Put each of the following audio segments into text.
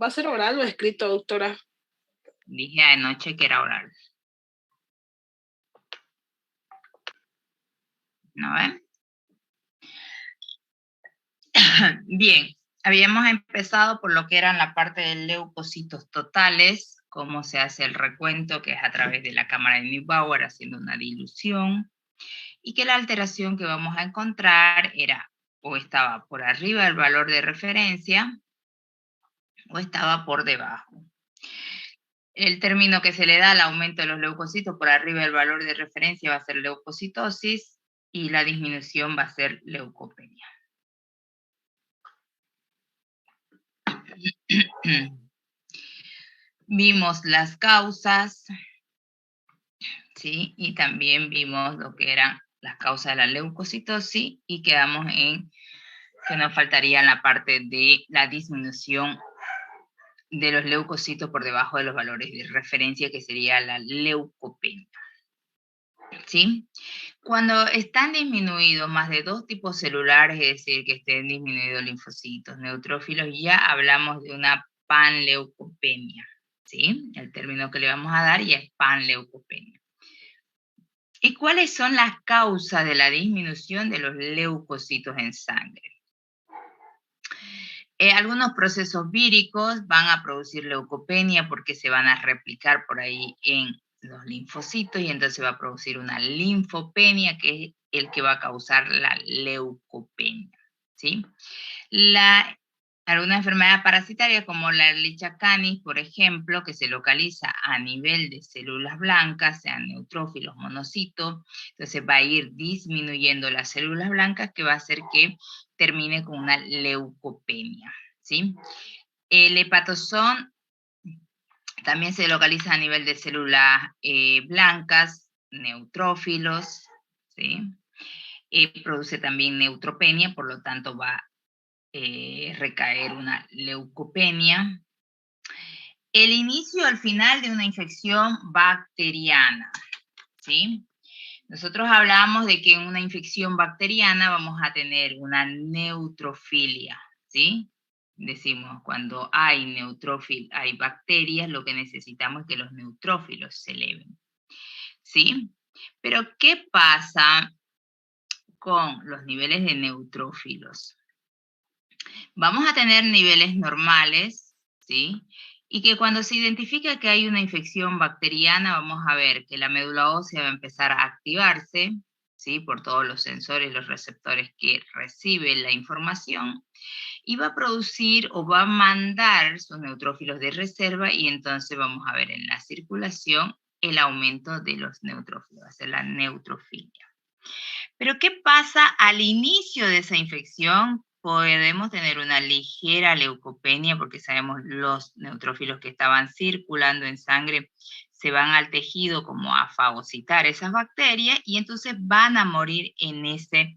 ¿Va a ser oral o escrito, doctora? Dije anoche que era oral. ¿No ven? Bien, habíamos empezado por lo que eran la parte de leucocitos totales, cómo se hace el recuento, que es a través de la cámara de Neubauer haciendo una dilución, y que la alteración que vamos a encontrar era o estaba por arriba del valor de referencia o estaba por debajo. El término que se le da al aumento de los leucocitos por arriba del valor de referencia va a ser leucocitosis y la disminución va a ser leucopenia. Vimos las causas, ¿sí? Y también vimos lo que eran las causas de la leucocitosis y quedamos en que nos faltaría la parte de la disminución de los leucocitos por debajo de los valores de referencia, que sería la leucopenia. ¿Sí? Cuando están disminuidos más de 2 tipos celulares, es decir, que estén disminuidos linfocitos, neutrófilos, ya hablamos de una panleucopenia. ¿Sí? El término que le vamos a dar ya es panleucopenia. ¿Y cuáles son las causas de la disminución de los leucocitos en sangre? Algunos procesos víricos van a producir leucopenia porque se van a replicar por ahí en los linfocitos y entonces va a producir una linfopenia, que es el que va a causar la leucopenia, ¿sí? Alguna enfermedad parasitaria como la Ehrlichia canis, por ejemplo, que se localiza a nivel de células blancas, sean neutrófilos, monocitos, entonces va a ir disminuyendo las células blancas, que va a hacer que termine con una leucopenia, ¿sí? El hepatozón también se localiza a nivel de células blancas, neutrófilos, ¿sí? Produce también neutropenia, por lo tanto va a recaer una leucopenia. El inicio al final de una infección bacteriana, ¿sí? Nosotros hablamos de que en una infección bacteriana vamos a tener una neutrofilia, ¿sí? Decimos, cuando hay hay bacterias, lo que necesitamos es que los neutrófilos se eleven, ¿sí? Pero, ¿qué pasa con los niveles de neutrófilos? Vamos a tener niveles normales, ¿sí? Y que cuando se identifica que hay una infección bacteriana, vamos a ver que la médula ósea va a empezar a activarse, ¿sí? Por todos los sensores y los receptores que reciben la información, y va a producir o va a mandar sus neutrófilos de reserva, y entonces vamos a ver en la circulación el aumento de los neutrófilos, va a ser la neutrofilia. Pero, ¿qué pasa al inicio de esa infección? Podemos tener una ligera leucopenia porque sabemos los neutrófilos que estaban circulando en sangre se van al tejido como a fagocitar esas bacterias y entonces van a morir en ese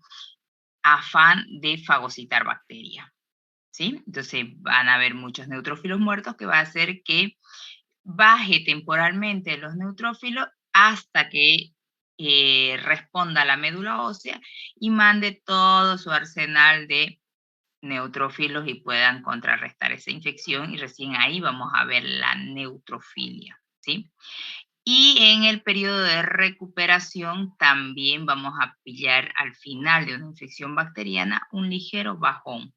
afán de fagocitar bacterias, ¿sí? Entonces van a haber muchos neutrófilos muertos, que va a hacer que baje temporalmente los neutrófilos hasta que responda la médula ósea y mande todo su arsenal de neutrófilos y puedan contrarrestar esa infección, y recién ahí vamos a ver la neutrofilia, ¿sí? Y en el periodo de recuperación también vamos a pillar al final de una infección bacteriana un ligero bajón,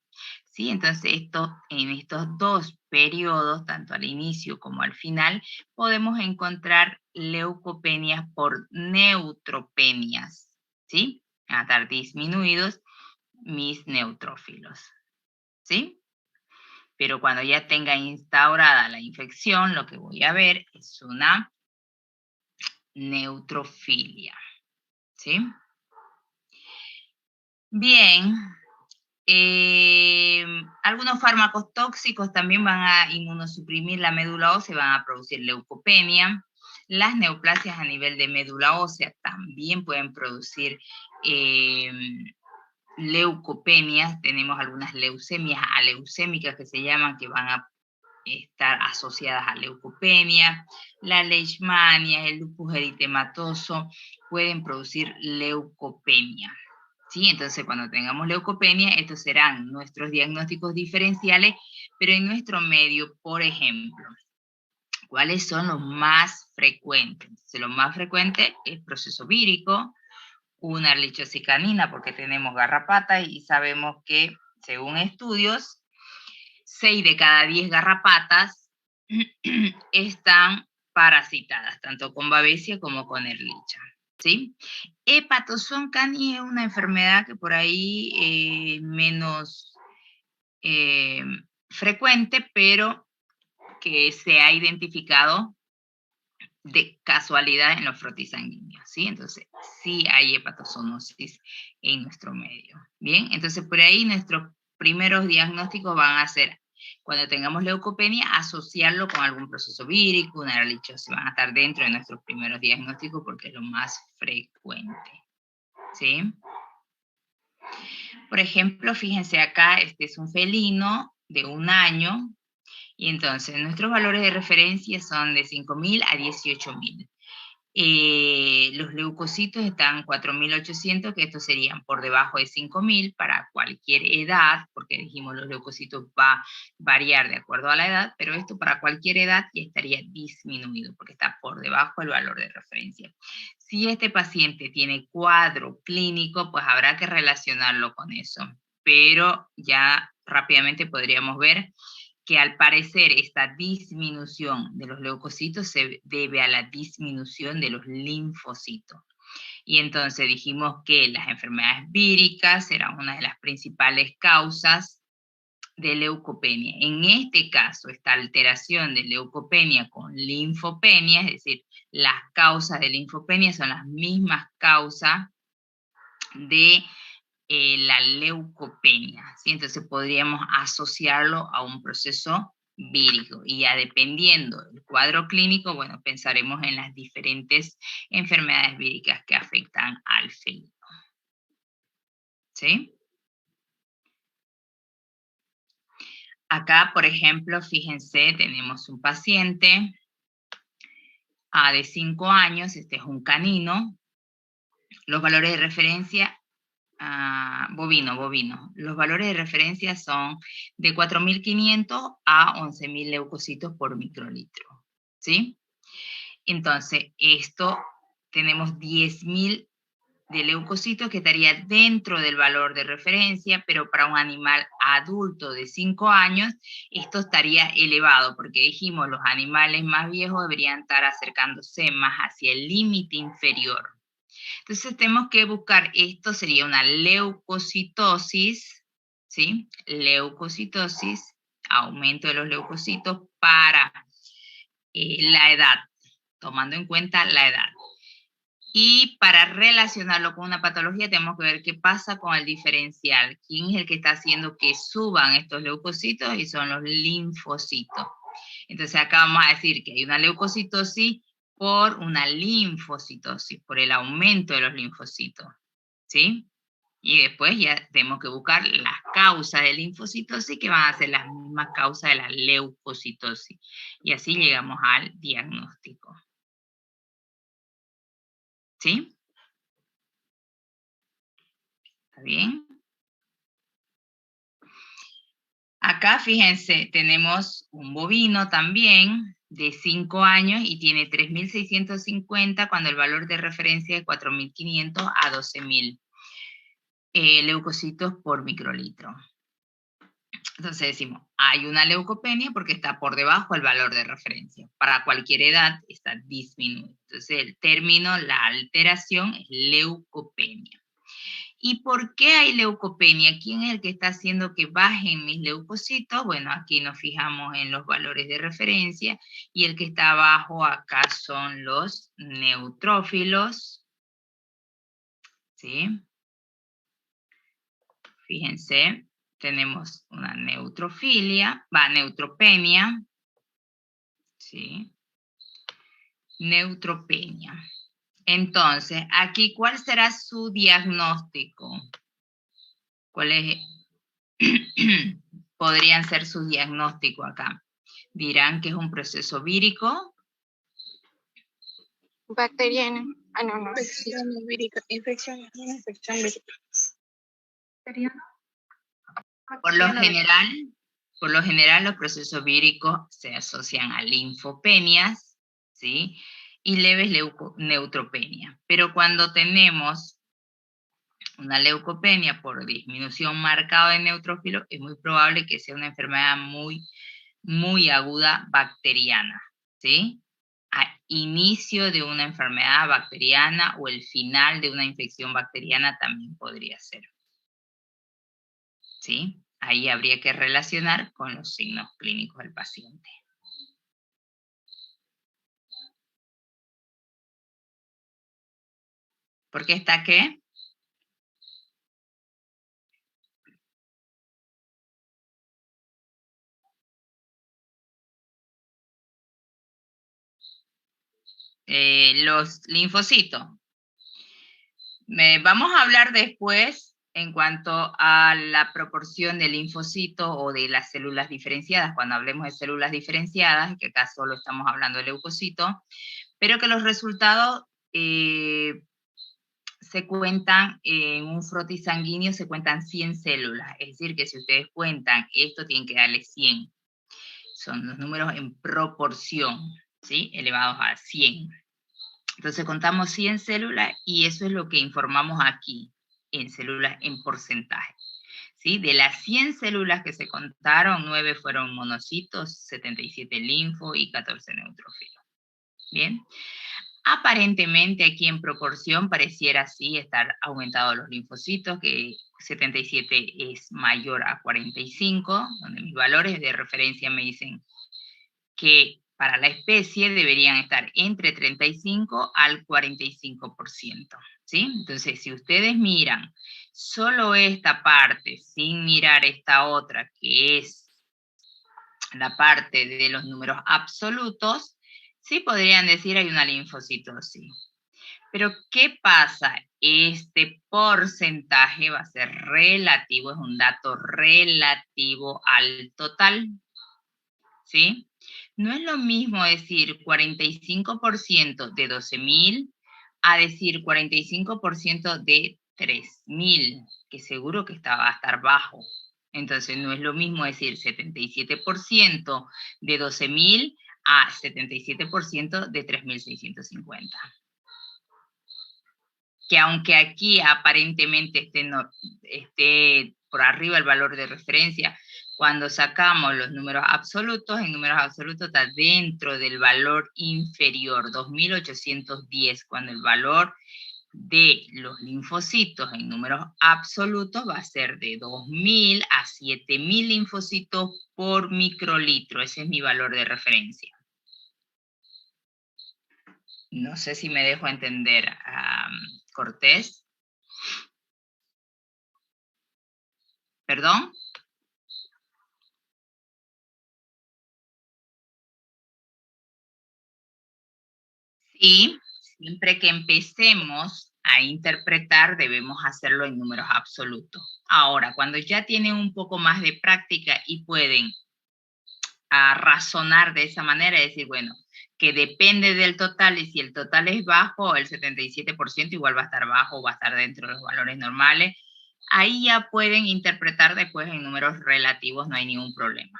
¿sí? Entonces en estos 2 periodos, tanto al inicio como al final, podemos encontrar leucopenias por neutropenias, ¿sí? Van a estar disminuidos mis neutrófilos, ¿sí? Pero cuando ya tenga instaurada la infección, lo que voy a ver es una neutrofilia, ¿sí? Bien, algunos fármacos tóxicos también van a inmunosuprimir la médula ósea y van a producir leucopenia. Las neoplasias a nivel de médula ósea también pueden producir leucopenias. Tenemos algunas leucemias aleucémicas que se llaman, que van a estar asociadas a leucopenia. La leishmania, el lupus eritematoso pueden producir leucopenia, ¿Sí? Entonces, cuando tengamos leucopenia, estos serán nuestros diagnósticos diferenciales, pero en nuestro medio, por ejemplo, ¿cuáles son los más frecuentes? Entonces, lo más frecuente es proceso vírico, una erlichocicanina, porque tenemos garrapatas y sabemos que, según estudios, 6 de cada 10 garrapatas están parasitadas, tanto con babesia como con erlicha, ¿sí? Hepatozón canis es una enfermedad que por ahí menos frecuente, pero que se ha identificado de casualidad en los frotisanguíneos, ¿sí? Entonces, sí hay hepatozoonosis en nuestro medio, ¿bien? Entonces, por ahí nuestros primeros diagnósticos van a ser, cuando tengamos leucopenia, asociarlo con algún proceso vírico, una erlichosis, van a estar dentro de nuestros primeros diagnósticos porque es lo más frecuente, ¿sí? Por ejemplo, fíjense acá, este es un felino de 1 año, y entonces nuestros valores de referencia son de 5.000 a 18.000. Los leucocitos están 4.800, que estos serían por debajo de 5.000 para cualquier edad, porque dijimos los leucocitos va a variar de acuerdo a la edad, pero esto para cualquier edad ya estaría disminuido, porque está por debajo del valor de referencia. Si este paciente tiene cuadro clínico, pues habrá que relacionarlo con eso, pero ya rápidamente podríamos ver que al parecer esta disminución de los leucocitos se debe a la disminución de los linfocitos. Y entonces dijimos que las enfermedades víricas eran una de las principales causas de leucopenia. En este caso, esta alteración de leucopenia con linfopenia, es decir, las causas de linfopenia son las mismas causas de la leucopenia, ¿sí? Entonces podríamos asociarlo a un proceso vírico y ya dependiendo del cuadro clínico, bueno, pensaremos en las diferentes enfermedades víricas que afectan al felino, ¿sí? Acá, por ejemplo, fíjense, tenemos un paciente de 5 años, este es un canino, los valores de referencia bovino. Los valores de referencia son de 4.500 a 11.000 leucocitos por microlitro, ¿sí? Entonces, esto tenemos 10.000 de leucocitos que estaría dentro del valor de referencia, pero para un animal adulto de 5 años, esto estaría elevado, porque dijimos los animales más viejos deberían estar acercándose más hacia el límite inferior. Entonces tenemos que buscar, esto sería una leucocitosis, ¿sí? Leucocitosis, aumento de los leucocitos para la edad, tomando en cuenta la edad. Y para relacionarlo con una patología tenemos que ver qué pasa con el diferencial. ¿Quién es el que está haciendo que suban estos leucocitos? Y son los linfocitos. Entonces acá vamos a decir que hay una leucocitosis por una linfocitosis, por el aumento de los linfocitos, ¿sí? Y después ya tenemos que buscar las causas de linfocitosis que van a ser las mismas causas de la leucocitosis. Y así llegamos al diagnóstico, ¿sí? ¿Está bien? Acá, fíjense, tenemos un bovino también de 5 años y tiene 3.650 cuando el valor de referencia es 4.500 a 12.000 leucocitos por microlitro. Entonces decimos, hay una leucopenia porque está por debajo del valor de referencia. Para cualquier edad está disminuido. Entonces el término, la alteración es leucopenia. ¿Y por qué hay leucopenia? ¿Quién es el que está haciendo que bajen mis leucocitos? Bueno, aquí nos fijamos en los valores de referencia y el que está abajo acá son los neutrófilos, ¿sí? Fíjense, tenemos una neutropenia, ¿sí? Neutropenia. Entonces, aquí, ¿cuál será su diagnóstico? ¿Cuáles podrían ser sus diagnósticos acá? Dirán que es un proceso vírico. Bacteriana. No. Infección vírica. Infección vírica. Por lo general los procesos víricos se asocian a linfopenias, ¿sí? Y leves neutropenias. Pero cuando tenemos una leucopenia por disminución marcada de neutrófilos, es muy probable que sea una enfermedad muy aguda bacteriana, ¿sí? A inicio de una enfermedad bacteriana o el final de una infección bacteriana también podría ser, ¿sí? Ahí habría que relacionar con los signos clínicos del paciente. ¿Por qué está qué? Los linfocitos. Vamos a hablar después en cuanto a la proporción de linfocitos o de las células diferenciadas, cuando hablemos de células diferenciadas, que acá solo estamos hablando de leucocitos, pero que los resultados se cuentan en un frotis sanguíneo, se cuentan 100 células, es decir, que si ustedes cuentan esto, tienen que darle 100. Son los números en proporción, ¿sí? Elevados a 100. Entonces contamos 100 células y eso es lo que informamos aquí, en células en porcentaje. ¿Sí? De las 100 células que se contaron, 9 fueron monocitos, 77 linfo y 14 neutrófilos. ¿Bien? Aparentemente aquí en proporción pareciera así estar aumentados los linfocitos, que 77 es mayor a 45, donde mis valores de referencia me dicen que para la especie deberían estar entre 35 al 45%, ¿sí? Entonces, si ustedes miran solo esta parte, sin mirar esta otra, que es la parte de los números absolutos, sí podrían decir hay una linfocitosis. Pero, ¿qué pasa? Este porcentaje va a ser relativo, es un dato relativo al total, ¿sí? No es lo mismo decir 45% de 12.000 a decir 45% de 3.000, que seguro que va a estar bajo. Entonces no es lo mismo decir 77% de 12.000 a 77% de 3.650. Que aunque aquí aparentemente esté por arriba el valor de referencia, cuando sacamos los números absolutos, en números absolutos está dentro del valor inferior, 2.810, cuando el valor de los linfocitos en números absolutos va a ser de 2.000 a 7.000 linfocitos por microlitro. Ese es mi valor de referencia. No sé si me dejo entender, Cortés. ¿Perdón? Sí, siempre que empecemos a interpretar debemos hacerlo en números absolutos. Ahora, cuando ya tienen un poco más de práctica y pueden razonar de esa manera, es decir, bueno, que depende del total y si el total es bajo, el 77% igual va a estar bajo, va a estar dentro de los valores normales, ahí ya pueden interpretar después en números relativos, no hay ningún problema.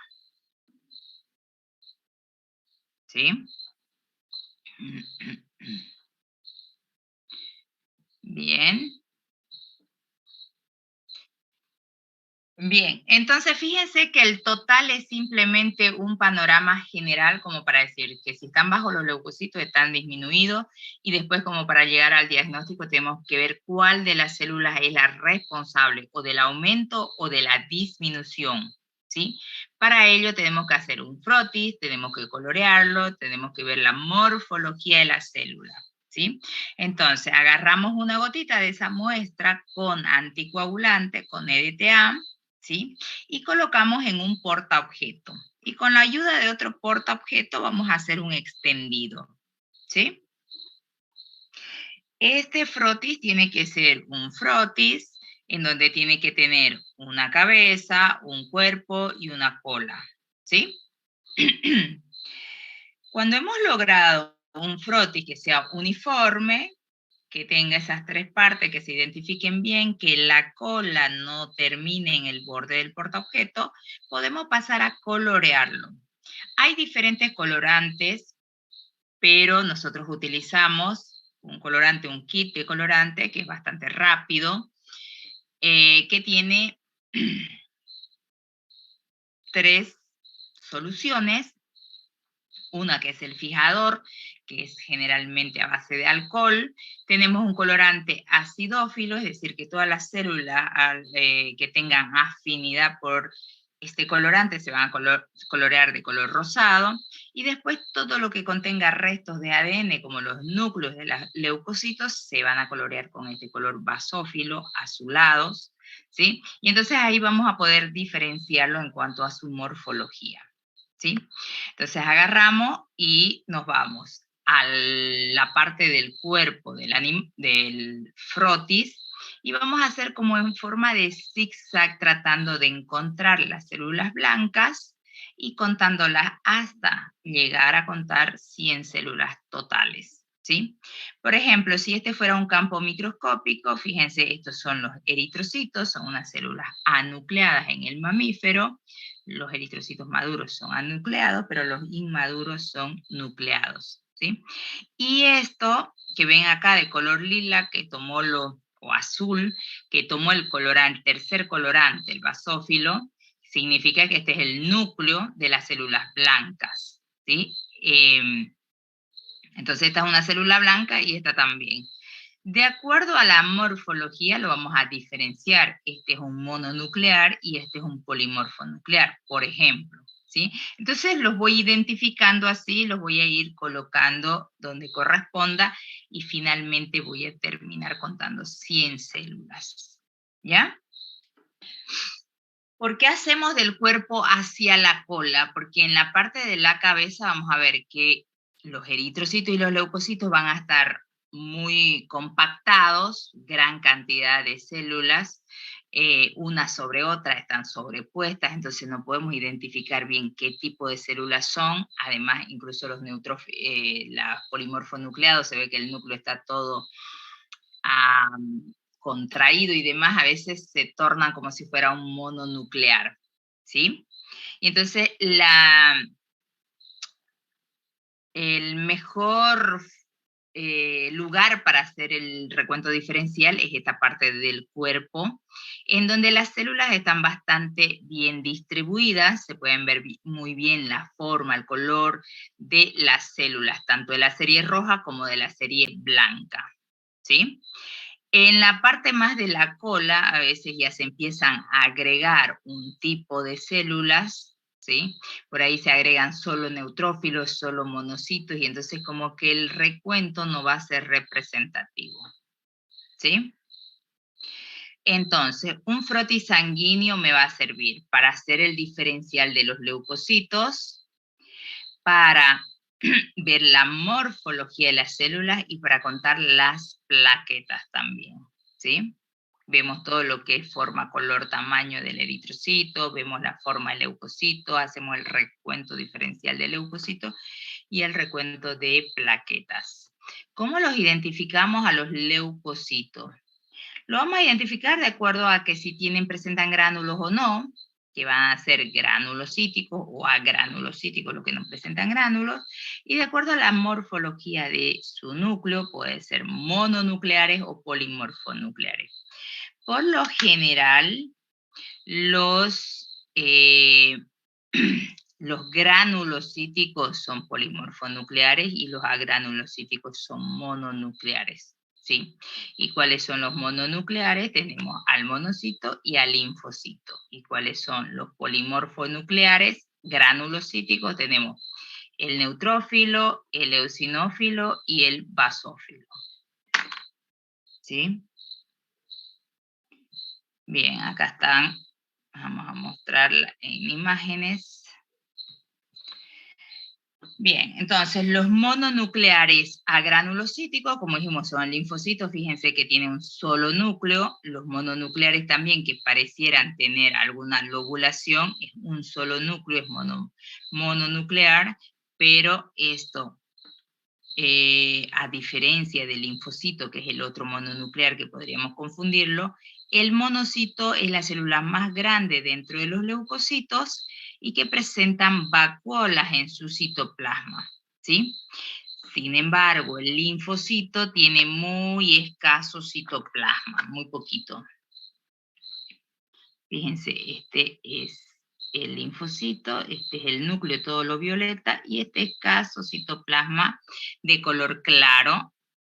¿Sí? Bien. Bien, entonces fíjense que el total es simplemente un panorama general como para decir que si están bajo los leucocitos están disminuidos y después como para llegar al diagnóstico tenemos que ver cuál de las células es la responsable o del aumento o de la disminución, ¿sí? Para ello tenemos que hacer un frotis, tenemos que colorearlo, tenemos que ver la morfología de la célula. ¿Sí? Entonces, agarramos una gotita de esa muestra con anticoagulante, con EDTA, ¿sí? Y colocamos en un portaobjeto. Y con la ayuda de otro portaobjeto vamos a hacer un extendido, ¿sí? Este frotis tiene que ser un frotis en donde tiene que tener una cabeza, un cuerpo y una cola, ¿sí? Cuando hemos logrado un frotis que sea uniforme, que tenga esas tres partes, que se identifiquen bien, que la cola no termine en el borde del portaobjeto, podemos pasar a colorearlo. Hay diferentes colorantes, pero nosotros utilizamos un colorante, un kit de colorante, que es bastante rápido, que tiene 3 soluciones. Una que es el fijador, que es generalmente a base de alcohol. Tenemos un colorante acidófilo, es decir, que todas las células que tengan afinidad por este colorante se van a colorear de color rosado. Y después todo lo que contenga restos de ADN, como los núcleos de los leucocitos, se van a colorear con este color basófilo, azulados, ¿sí? Y entonces ahí vamos a poder diferenciarlo en cuanto a su morfología, ¿sí? Entonces agarramos y nos vamos a la parte del cuerpo del frotis y vamos a hacer como en forma de zigzag tratando de encontrar las células blancas y contándolas hasta llegar a contar 100 células totales, ¿sí? Por ejemplo, si este fuera un campo microscópico, fíjense, estos son los eritrocitos, son unas células anucleadas en el mamífero. Los eritrocitos maduros son anucleados, pero los inmaduros son nucleados, ¿sí? Y esto que ven acá de color lila, que tomó o azul, que tomó el tercer colorante, el basófilo, significa que este es el núcleo de las células blancas, ¿sí? Entonces esta es una célula blanca y esta también. De acuerdo a la morfología lo vamos a diferenciar. Este es un mononuclear y este es un polimorfo nuclear, por ejemplo, ¿sí? Entonces los voy identificando así, los voy a ir colocando donde corresponda y finalmente voy a terminar contando 100 células, ¿ya? ¿Por qué hacemos del cuerpo hacia la cola? Porque en la parte de la cabeza vamos a ver que los eritrocitos y los leucocitos van a estar muy compactados, gran cantidad de células, una sobre otra, están sobrepuestas, entonces no podemos identificar bien qué tipo de células son. Además, incluso los polimorfonucleados, se ve que el núcleo está todo contraído y demás, a veces se tornan como si fuera un mononuclear, ¿sí? Y entonces el mejor lugar para hacer el recuento diferencial es esta parte del cuerpo, en donde las células están bastante bien distribuidas, se pueden ver muy bien la forma, el color de las células, tanto de la serie roja como de la serie blanca, ¿sí? En la parte más de la cola, a veces ya se empiezan a agregar un tipo de células, ¿sí? Por ahí se agregan solo neutrófilos, solo monocitos, y entonces como que el recuento no va a ser representativo, ¿sí? Entonces, un frotis sanguíneo me va a servir para hacer el diferencial de los leucocitos, para ver la morfología de las células y para contar las plaquetas también, ¿sí? Vemos todo lo que es forma, color, tamaño del eritrocito, vemos la forma del leucocito, hacemos el recuento diferencial del leucocito y el recuento de plaquetas. ¿Cómo los identificamos a los leucocitos? Lo vamos a identificar de acuerdo a que si presentan gránulos o no, que van a ser granulocíticos o agranulocíticos, los que no presentan gránulos, y de acuerdo a la morfología de su núcleo, puede ser mononucleares o polimorfonucleares. Por lo general, los granulocíticos son polimorfonucleares y los agranulocíticos son mononucleares, ¿sí? ¿Y cuáles son los mononucleares? Tenemos al monocito y al linfocito. ¿Y cuáles son los polimorfonucleares granulocíticos? Tenemos el neutrófilo, el eosinófilo y el basófilo, ¿sí? Bien, acá están. Vamos a mostrarla en imágenes. Bien, entonces los mononucleares agranulocíticos, como dijimos, son linfocitos, fíjense que tienen un solo núcleo. Los mononucleares también, que parecieran tener alguna lobulación, es un solo núcleo, es mononuclear, pero esto a diferencia del linfocito, que es el otro mononuclear que podríamos confundirlo, el monocito es la célula más grande dentro de los leucocitos y que presentan vacuolas en su citoplasma, ¿sí? Sin embargo, el linfocito tiene muy escaso citoplasma, muy poquito. Fíjense, este es el linfocito, este es el núcleo, todo lo violeta, y este escaso citoplasma de color claro,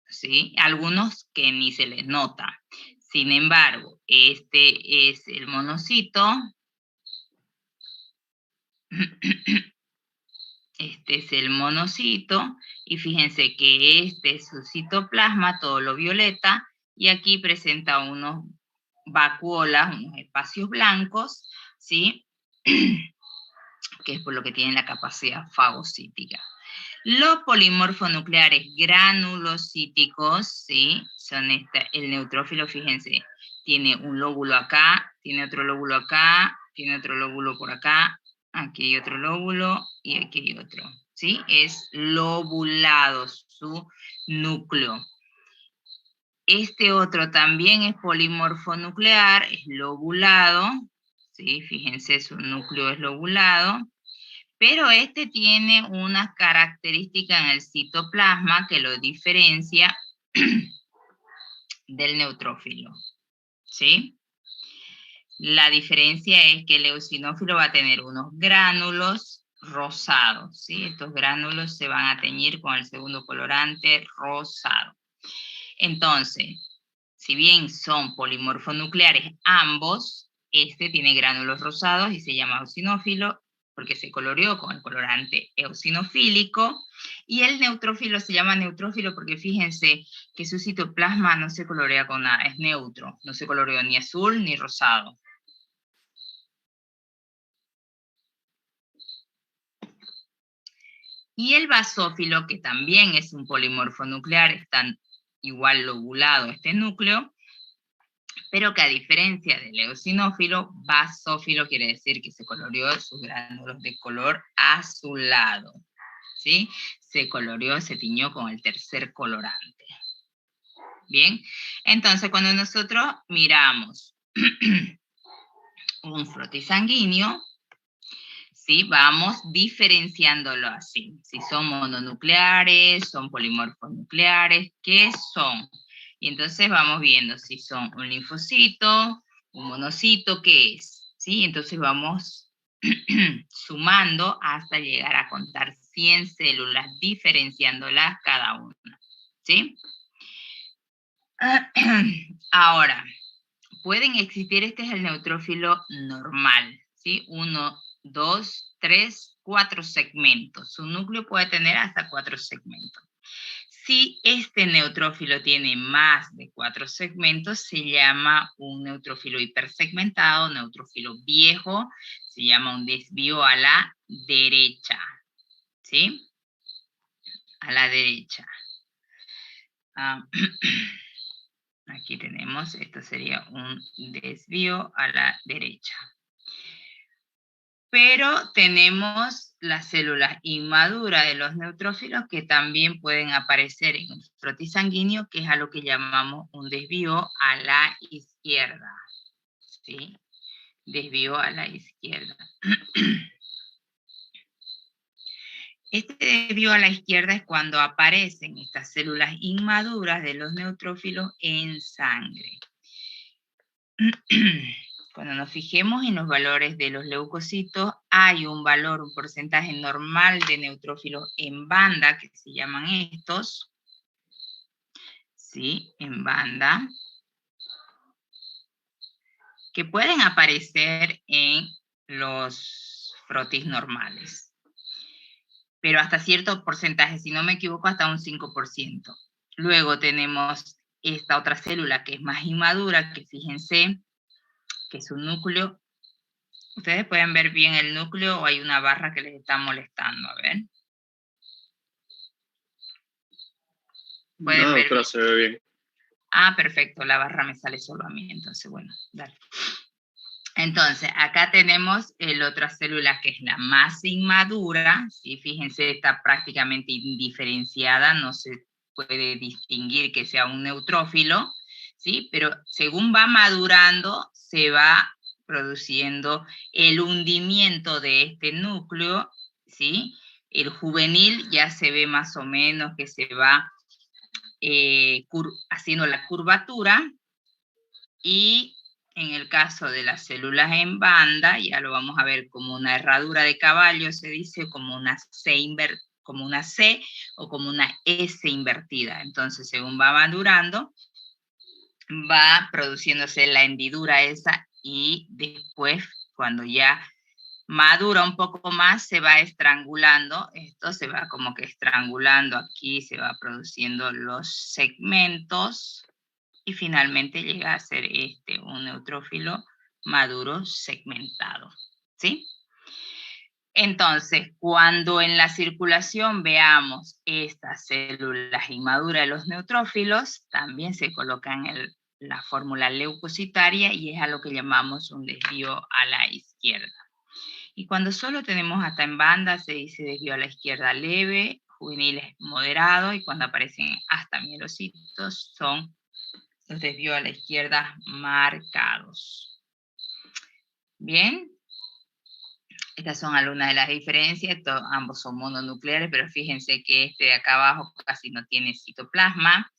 ¿sí? Algunos que ni se les nota. Sin embargo, este es el monocito. Este es el monocito, y fíjense que este es su citoplasma, todo lo violeta, y aquí presenta unos vacuolas, unos espacios blancos, ¿sí? Que es por lo que tienen la capacidad fagocítica. Los polimorfonucleares granulocíticos, ¿sí? Son el neutrófilo, fíjense, tiene un lóbulo acá, tiene otro lóbulo acá, tiene otro lóbulo por acá, aquí hay otro lóbulo y aquí hay otro, ¿sí? Es lobulado su núcleo. Este otro también es polimorfonuclear, es lobulado, ¿sí? Fíjense, su núcleo es lobulado. Pero este tiene una característica en el citoplasma que lo diferencia del neutrófilo, ¿sí? La diferencia es que el eosinófilo va a tener unos gránulos rosados, ¿sí? Estos gránulos se van a teñir con el segundo colorante rosado. Entonces, si bien son polimorfonucleares ambos, este tiene gránulos rosados y se llama eosinófilo porque se coloreó con el colorante eosinofílico, y el neutrófilo se llama neutrófilo porque fíjense que su citoplasma no se colorea con nada, es neutro, no se coloreó ni azul ni rosado. Y el basófilo, que también es un polimorfo nuclear, está igual lobulado este núcleo, pero que a diferencia del eosinófilo, basófilo quiere decir que se coloreó sus gránulos de color azulado, ¿sí? Se coloreó, se tiñó con el tercer colorante. Bien, entonces cuando nosotros miramos un frotis sanguíneo, ¿sí? Vamos diferenciándolo así. Si son mononucleares, son polimorfonucleares, ¿qué son? Y entonces vamos viendo si son un linfocito, un monocito, ¿qué es? ¿Sí? Entonces vamos sumando hasta llegar a contar 100 células, diferenciándolas cada una, ¿sí? Ahora, pueden existir, este es el neutrófilo normal, ¿sí? 1, 2, 3, 4 segmentos. Su núcleo puede tener hasta 4 segmentos. Si este neutrófilo tiene más de 4 segmentos, se llama un neutrófilo hipersegmentado, neutrófilo viejo, se llama un desvío a la derecha, ¿sí? A la derecha. Aquí tenemos, esto sería un desvío a la derecha. Pero tenemos las células inmaduras de los neutrófilos que también pueden aparecer en el frotis sanguíneo, que es a lo que llamamos un desvío a la izquierda, ¿sí? Desvío a la izquierda. Este desvío a la izquierda es cuando aparecen estas células inmaduras de los neutrófilos en sangre. Cuando nos fijemos en los valores de los leucocitos, hay un valor, un porcentaje normal de neutrófilos en banda, que se llaman estos, ¿sí? En banda, que pueden aparecer en los frotis normales. Pero hasta cierto porcentaje, si no me equivoco, hasta un 5%. Luego tenemos esta otra célula que es más inmadura, que fíjense que su núcleo, ustedes pueden ver bien el núcleo o hay una barra que les está molestando, a ver. No, doctora, se ve bien. Ah, perfecto, la barra me sale solo a mí, entonces bueno, dale. Entonces, acá tenemos la otra célula que es la más inmadura, ¿sí? Fíjense, está prácticamente indiferenciada, no se puede distinguir que sea un neutrófilo, ¿sí? Pero según va madurando, se va produciendo el hundimiento de este núcleo, ¿sí? El juvenil ya se ve más o menos que se va haciendo la curvatura, y en el caso de las células en banda, ya lo vamos a ver como una herradura de caballo, se dice como una C o como una S invertida. Entonces, según va madurando, va produciéndose la hendidura esa, y después, cuando ya madura un poco más, se va estrangulando, esto se va como que estrangulando aquí, se va produciendo los segmentos, y finalmente llega a ser un neutrófilo maduro segmentado, ¿sí? Entonces, cuando en la circulación veamos estas células inmaduras de los neutrófilos, también se colocan en la fórmula leucocitaria, y es a lo que llamamos un desvío a la izquierda. Y cuando solo tenemos hasta en banda, se dice desvío a la izquierda leve, juveniles moderado, y cuando aparecen hasta mielocitos son los desvíos a la izquierda marcados. Bien, estas son algunas de las diferencias. Ambos son mononucleares, pero fíjense que este de acá abajo casi no tiene citoplasma.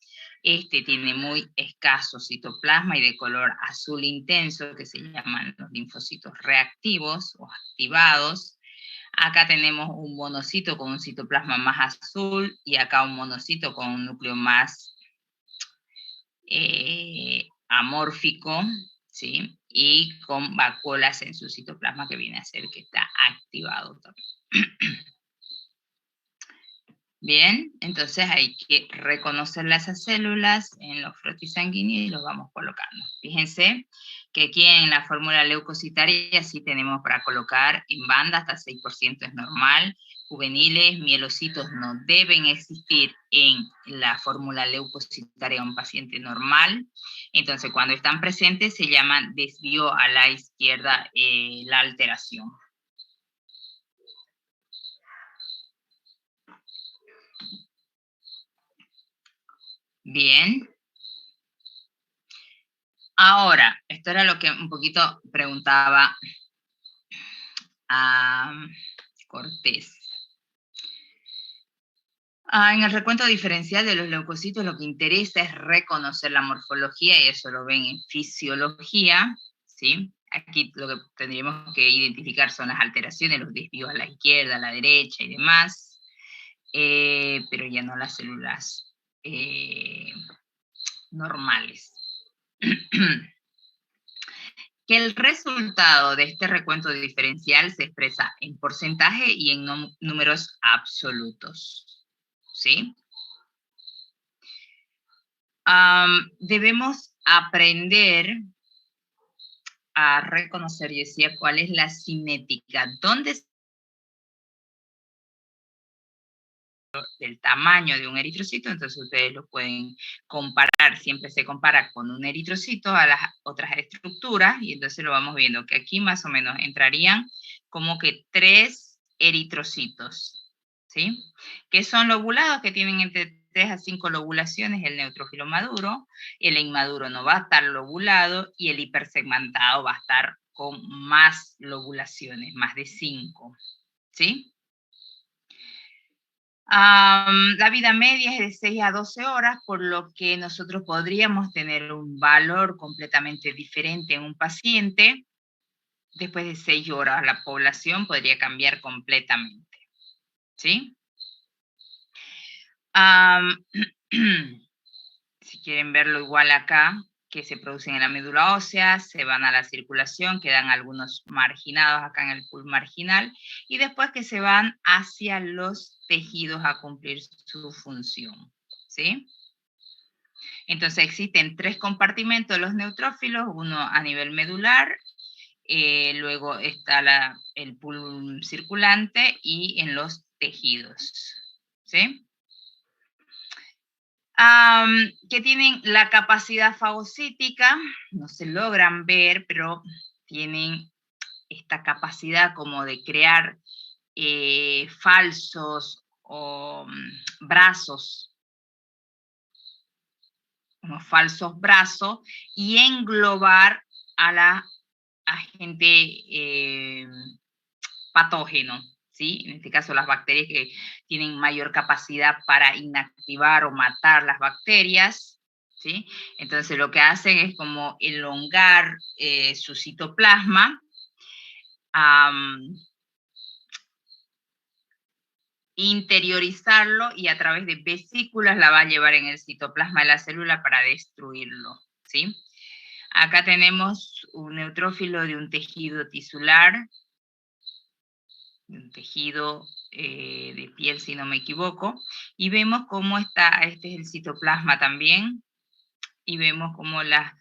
Este tiene muy escaso citoplasma y de color azul intenso, que se llaman los linfocitos reactivos o activados. Acá tenemos un monocito con un citoplasma más azul, y acá un monocito con un núcleo más amórfico, ¿sí? Y con vacuolas en su citoplasma, que viene a ser que está activado también. Bien, entonces hay que reconocer esas células en los frotis sanguíneos y los vamos colocando. Fíjense que aquí en la fórmula leucocitaria sí tenemos para colocar en banda hasta 6% es normal. Juveniles, mielocitos no deben existir en la fórmula leucocitaria de un paciente normal. Entonces, cuando están presentes se llaman desvío a la izquierda la alteración. Bien. Ahora, esto era lo que un poquito preguntaba a Cortés. En el recuento diferencial de los leucocitos lo que interesa es reconocer la morfología, y eso lo ven en fisiología, ¿sí? Aquí lo que tendríamos que identificar son las alteraciones, los desvíos a la izquierda, a la derecha y demás, pero ya no las células normales. Que el resultado de este recuento diferencial se expresa en porcentaje y en números absolutos, ¿sí? Debemos aprender a reconocer, yo decía, cuál es la cinética, dónde del tamaño de un eritrocito. Entonces ustedes lo pueden comparar, siempre se compara con un eritrocito a las otras estructuras, y entonces lo vamos viendo que aquí más o menos entrarían como que 3 eritrocitos, ¿sí? Que son lobulados, que tienen entre 3 a 5 lobulaciones, el neutrófilo maduro, el inmaduro no va a estar lobulado, y el hipersegmentado va a estar con más lobulaciones, más de 5, ¿sí? La vida media es de 6 a 12 horas, por lo que nosotros podríamos tener un valor completamente diferente en un paciente. Después de 6 horas la población podría cambiar completamente, ¿sí? Si quieren verlo igual acá, que se producen en la médula ósea, se van a la circulación, quedan algunos marginados acá en el pool marginal, y después que se van hacia los tejidos a cumplir su función, ¿sí? Entonces existen 3 compartimentos de los neutrófilos, uno a nivel medular, luego está el pool circulante y en los tejidos, ¿sí? Que tienen la capacidad fagocítica, no se logran ver, pero tienen esta capacidad como de crear falsos o brazos, unos falsos brazos, y englobar a la agente patógeno, ¿sí? En este caso las bacterias que tienen mayor capacidad para inactivar o matar las bacterias, ¿sí? Entonces lo que hacen es como elongar su citoplasma, interiorizarlo y a través de vesículas la va a llevar en el citoplasma de la célula para destruirlo, ¿sí? Acá tenemos un neutrófilo de un tejido tisular, de un tejido de piel, si no me equivoco, y vemos cómo está, este es el citoplasma también, y vemos cómo las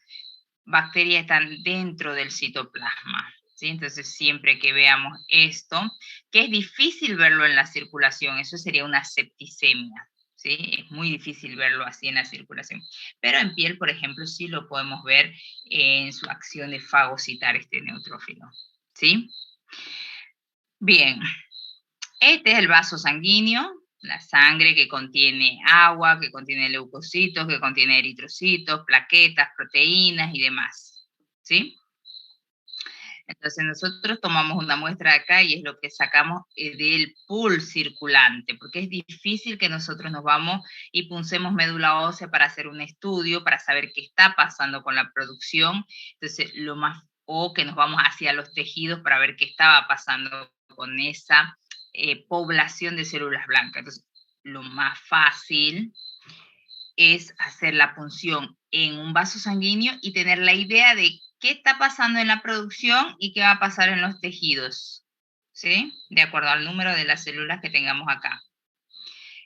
bacterias están dentro del citoplasma, ¿sí? Entonces, siempre que veamos esto, que es difícil verlo en la circulación, eso sería una septicemia, ¿sí? Es muy difícil verlo así en la circulación. Pero en piel, por ejemplo, sí lo podemos ver en su acción de fagocitar este neutrófilo, ¿sí? Bien, este es el vaso sanguíneo, la sangre que contiene agua, que contiene leucocitos, que contiene eritrocitos, plaquetas, proteínas y demás, ¿sí? Entonces nosotros tomamos una muestra de acá y es lo que sacamos del pool circulante, porque es difícil que nosotros nos vamos y puncemos médula ósea para hacer un estudio, para saber qué está pasando con la producción. Entonces, o que nos vamos hacia los tejidos para ver qué estaba pasando con esa población de células blancas. Entonces, lo más fácil es hacer la punción en un vaso sanguíneo y tener la idea de qué está pasando en la producción y qué va a pasar en los tejidos, ¿sí? De acuerdo al número de las células que tengamos acá.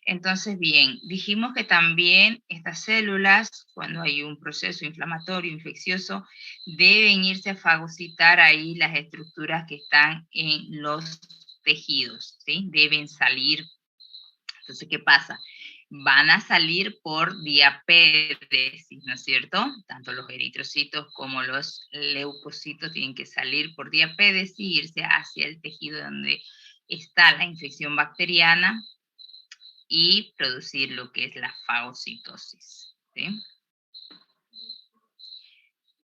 Entonces, bien, dijimos que también estas células, cuando hay un proceso inflamatorio, infeccioso, deben irse a fagocitar ahí las estructuras que están en los tejidos, ¿sí? Deben salir. Entonces, ¿qué pasa? Van a salir por diapédesis, ¿no es cierto? Tanto los eritrocitos como los leucocitos tienen que salir por diapédesis e irse hacia el tejido donde está la infección bacteriana y producir lo que es la fagocitosis, ¿sí?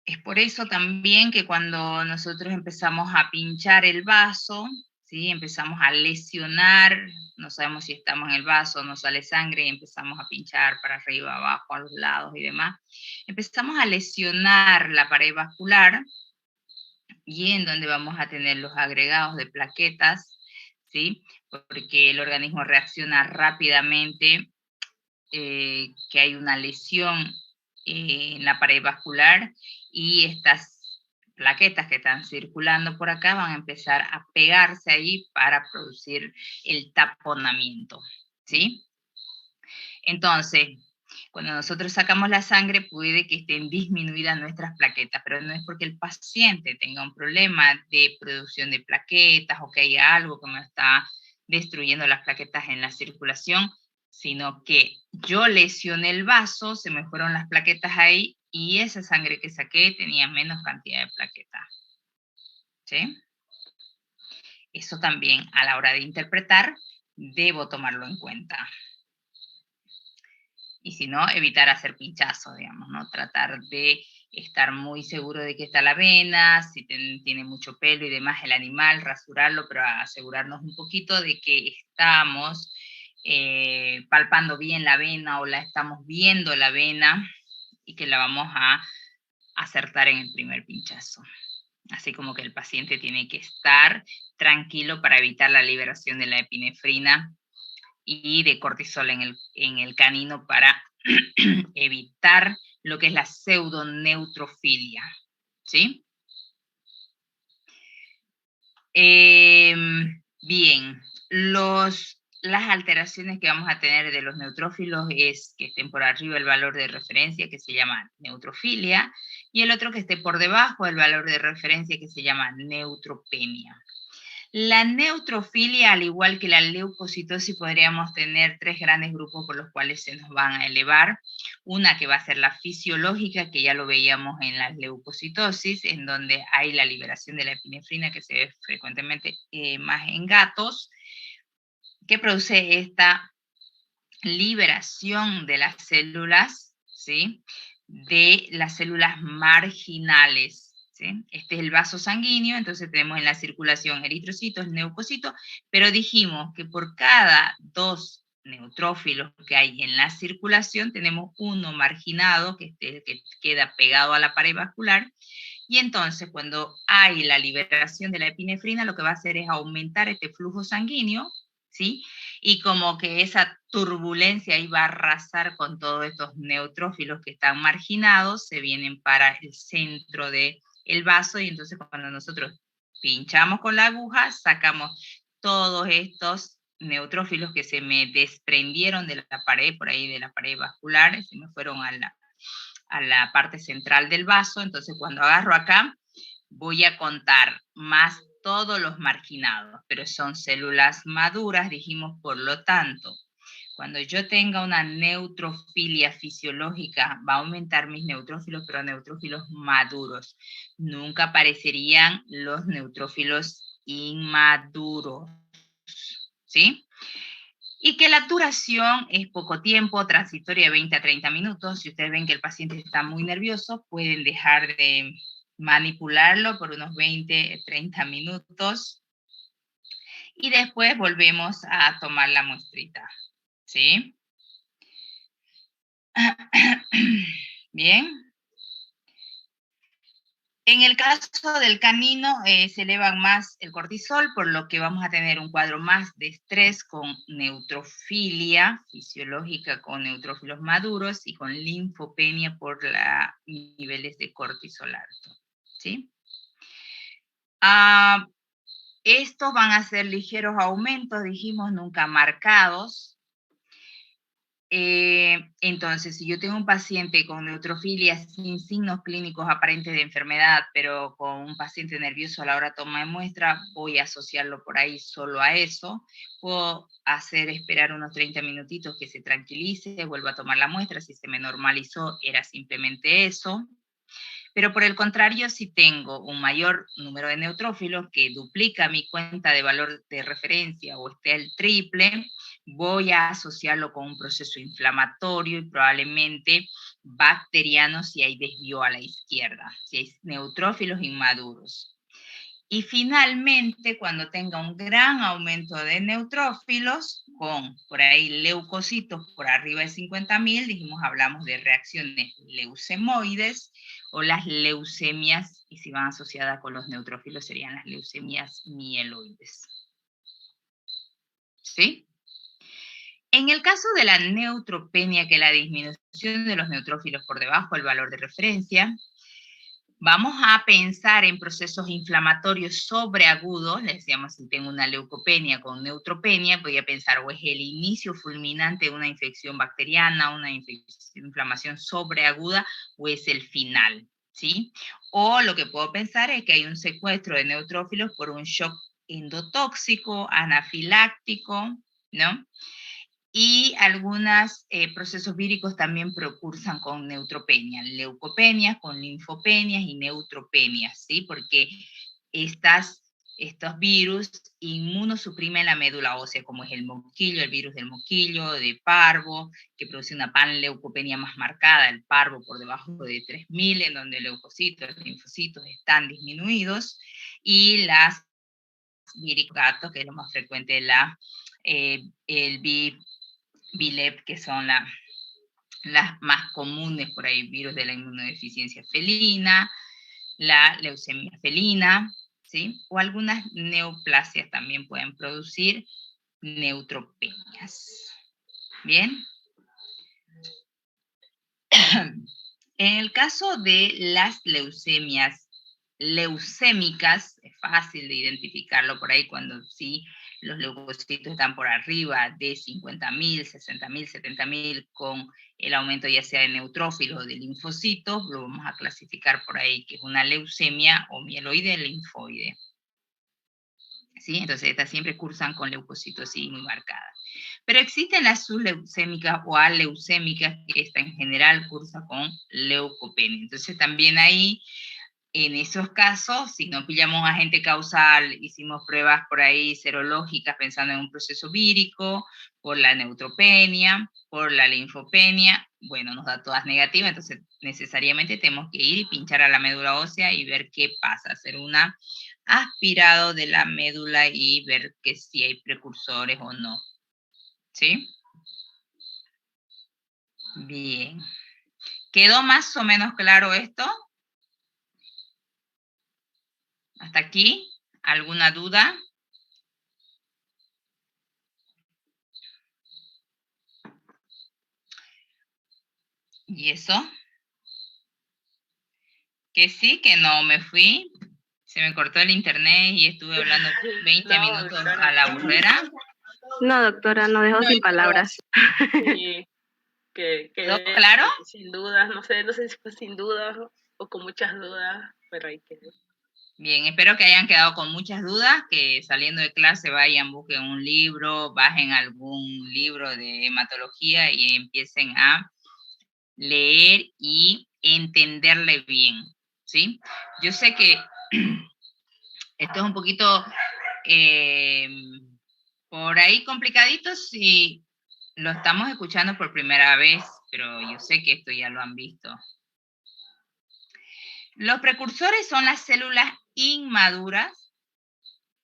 Es por eso también que cuando nosotros empezamos a pinchar el vaso, ¿sí? Empezamos a lesionar, no sabemos si estamos en el vaso, no sale sangre, y empezamos a pinchar para arriba, abajo, a los lados y demás. Empezamos a lesionar la pared vascular y en donde vamos a tener los agregados de plaquetas, ¿sí? Porque el organismo reacciona rápidamente, que hay una lesión en la pared vascular y estas plaquetas que están circulando por acá van a empezar a pegarse ahí para producir el taponamiento, ¿sí? Entonces, cuando nosotros sacamos la sangre puede que estén disminuidas nuestras plaquetas, pero no es porque el paciente tenga un problema de producción de plaquetas o que haya algo que me está destruyendo las plaquetas en la circulación, sino que yo lesioné el vaso, se me fueron las plaquetas ahí y esa sangre que saqué tenía menos cantidad de plaquetas, ¿sí? Eso también a la hora de interpretar debo tomarlo en cuenta. Y si no, evitar hacer pinchazos, digamos, ¿no? Tratar de estar muy seguro de que está la vena, si tiene mucho pelo y demás el animal, rasurarlo, pero asegurarnos un poquito de que estamos palpando bien la vena o la estamos viendo la vena y que la vamos a acertar en el primer pinchazo. Así como que el paciente tiene que estar tranquilo para evitar la liberación de la epinefrina y de cortisol en el canino para evitar lo que es la pseudoneutrofilia, ¿sí? Bien, las alteraciones que vamos a tener de los neutrófilos es que estén por arriba el valor de referencia que se llama neutrofilia y el otro que esté por debajo del valor de referencia que se llama neutropenia. La neutrofilia, al igual que la leucocitosis, podríamos tener 3 grandes grupos por los cuales se nos van a elevar. Una que va a ser la fisiológica, que ya lo veíamos en la leucocitosis, en donde hay la liberación de la epinefrina, que se ve frecuentemente más en gatos, que produce esta liberación de las células, ¿sí? De las células marginales. ¿Sí? Este es el vaso sanguíneo, entonces tenemos en la circulación eritrocitos, leucocitos, pero dijimos que por cada 2 neutrófilos que hay en la circulación, tenemos uno marginado, que queda pegado a la pared vascular, y entonces cuando hay la liberación de la epinefrina, lo que va a hacer es aumentar este flujo sanguíneo, ¿sí? Y como que esa turbulencia iba a arrasar con todos estos neutrófilos que están marginados, se vienen para el centro del vaso, y entonces cuando nosotros pinchamos con la aguja, sacamos todos estos neutrófilos que se me desprendieron de la pared, por ahí de la pared vascular, se me fueron a la parte central del vaso. Entonces cuando agarro acá, voy a contar más todos los marginados, pero son células maduras, dijimos. Por lo tanto, cuando yo tenga una neutrofilia fisiológica, va a aumentar mis neutrófilos, pero neutrófilos maduros. Nunca aparecerían los neutrófilos inmaduros, ¿sí? Y que la duración es poco tiempo, transitoria de 20 a 30 minutos. Si ustedes ven que el paciente está muy nervioso, pueden dejar de manipularlo por unos 20, 30 minutos y después volvemos a tomar la muestrita, ¿sí? Bien. En el caso del canino, se eleva más el cortisol, por lo que vamos a tener un cuadro más de estrés con neutrofilia fisiológica, con neutrófilos maduros y con linfopenia por niveles de cortisol alto, ¿sí? Estos van a ser ligeros aumentos, dijimos, nunca marcados. Entonces, si yo tengo un paciente con neutrofilia sin signos clínicos aparentes de enfermedad, pero con un paciente nervioso a la hora de toma de muestra, voy a asociarlo por ahí solo a eso. Puedo hacer esperar unos 30 minutitos que se tranquilice, vuelvo a tomar la muestra. Si se me normalizó, era simplemente eso. Pero por el contrario, si tengo un mayor número de neutrófilos que duplica mi cuenta de valor de referencia o esté al triple, voy a asociarlo con un proceso inflamatorio y probablemente bacteriano si hay desvío a la izquierda, si hay neutrófilos inmaduros. Y finalmente, cuando tenga un gran aumento de neutrófilos, con por ahí leucocitos por arriba de 50.000, dijimos, hablamos de reacciones leucemoides o las leucemias, y si van asociadas con los neutrófilos serían las leucemias mieloides. ¿Sí? En el caso de la neutropenia, que es la disminución de los neutrófilos por debajo del valor de referencia, vamos a pensar en procesos inflamatorios sobreagudos. Les decíamos, si tengo una leucopenia con neutropenia, voy a pensar o es el inicio fulminante de una infección bacteriana, una inflamación sobreaguda, o es el final, ¿sí? O lo que puedo pensar es que hay un secuestro de neutrófilos por un shock endotóxico, anafiláctico, ¿no? Y algunos procesos víricos también precursan con neutropenia, leucopenias, con linfopenias y neutropenias, ¿sí? Porque estos virus inmunosuprimen la médula ósea, como es el moquillo, el virus del moquillo, de parvo, que produce una panleucopenia más marcada, el parvo por debajo de 3.000, en donde leucocitos, linfocitos están disminuidos, y las viricatos, que es lo más frecuente, el VILEP, que son las más comunes por ahí, virus de la inmunodeficiencia felina, la leucemia felina, ¿sí? O algunas neoplasias también pueden producir neutropenias. ¿Bien? En el caso de las leucemias leucémicas, es fácil de identificarlo por ahí cuando sí los leucocitos están por arriba de 50.000, 60.000, 70.000, con el aumento ya sea de neutrófilos o de linfocitos, lo vamos a clasificar por ahí que es una leucemia o mieloide linfoide. ¿sí? Entonces estas siempre cursan con leucocitosis muy marcada. Pero existen las subleucémicas o aleucémicas, que esta en general cursa con leucopenia. Entonces también ahí, en esos casos, si no pillamos un agente causal, hicimos pruebas por ahí serológicas pensando en un proceso vírico, por la neutropenia, por la linfopenia, bueno, nos da todas negativas, entonces necesariamente tenemos que ir y pinchar a la médula ósea y ver qué pasa, hacer una aspirado de la médula y ver que si hay precursores o no. ¿Sí? Bien. ¿Quedó más o menos claro esto? ¿Hasta aquí? ¿Alguna duda? ¿Y eso? Que sí, que no, me fui. Se me cortó el internet y estuve hablando 20 No, minutos doctora. a la burrera. No, doctora, nos dejó sin palabras. Sí, que ¿Quedó claro? sin dudas, no sé si fue sin dudas o con muchas dudas, pero ahí quedó. Bien, espero que hayan quedado con muchas dudas, que saliendo de clase vayan, busquen un libro, bajen algún libro de hematología y empiecen a leer y entenderle bien, ¿sí? Yo sé que esto es un poquito por ahí complicadito si lo estamos escuchando por primera vez, pero yo sé que esto ya lo han visto. Los precursores son las células inmaduras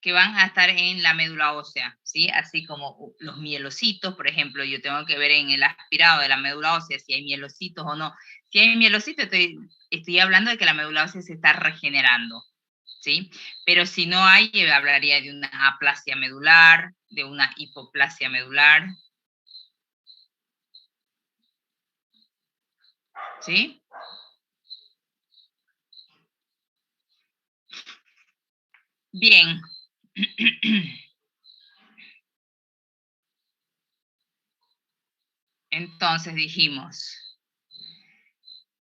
que van a estar en la médula ósea, ¿sí? Así como los mielocitos, por ejemplo, yo tengo que ver en el aspirado de la médula ósea si hay mielocitos o no. Si hay mielocitos, estoy hablando de que la médula ósea se está regenerando, ¿sí? Pero si no hay, yo hablaría de una aplasia medular, de una hipoplasia medular, ¿sí? Bien. Entonces dijimos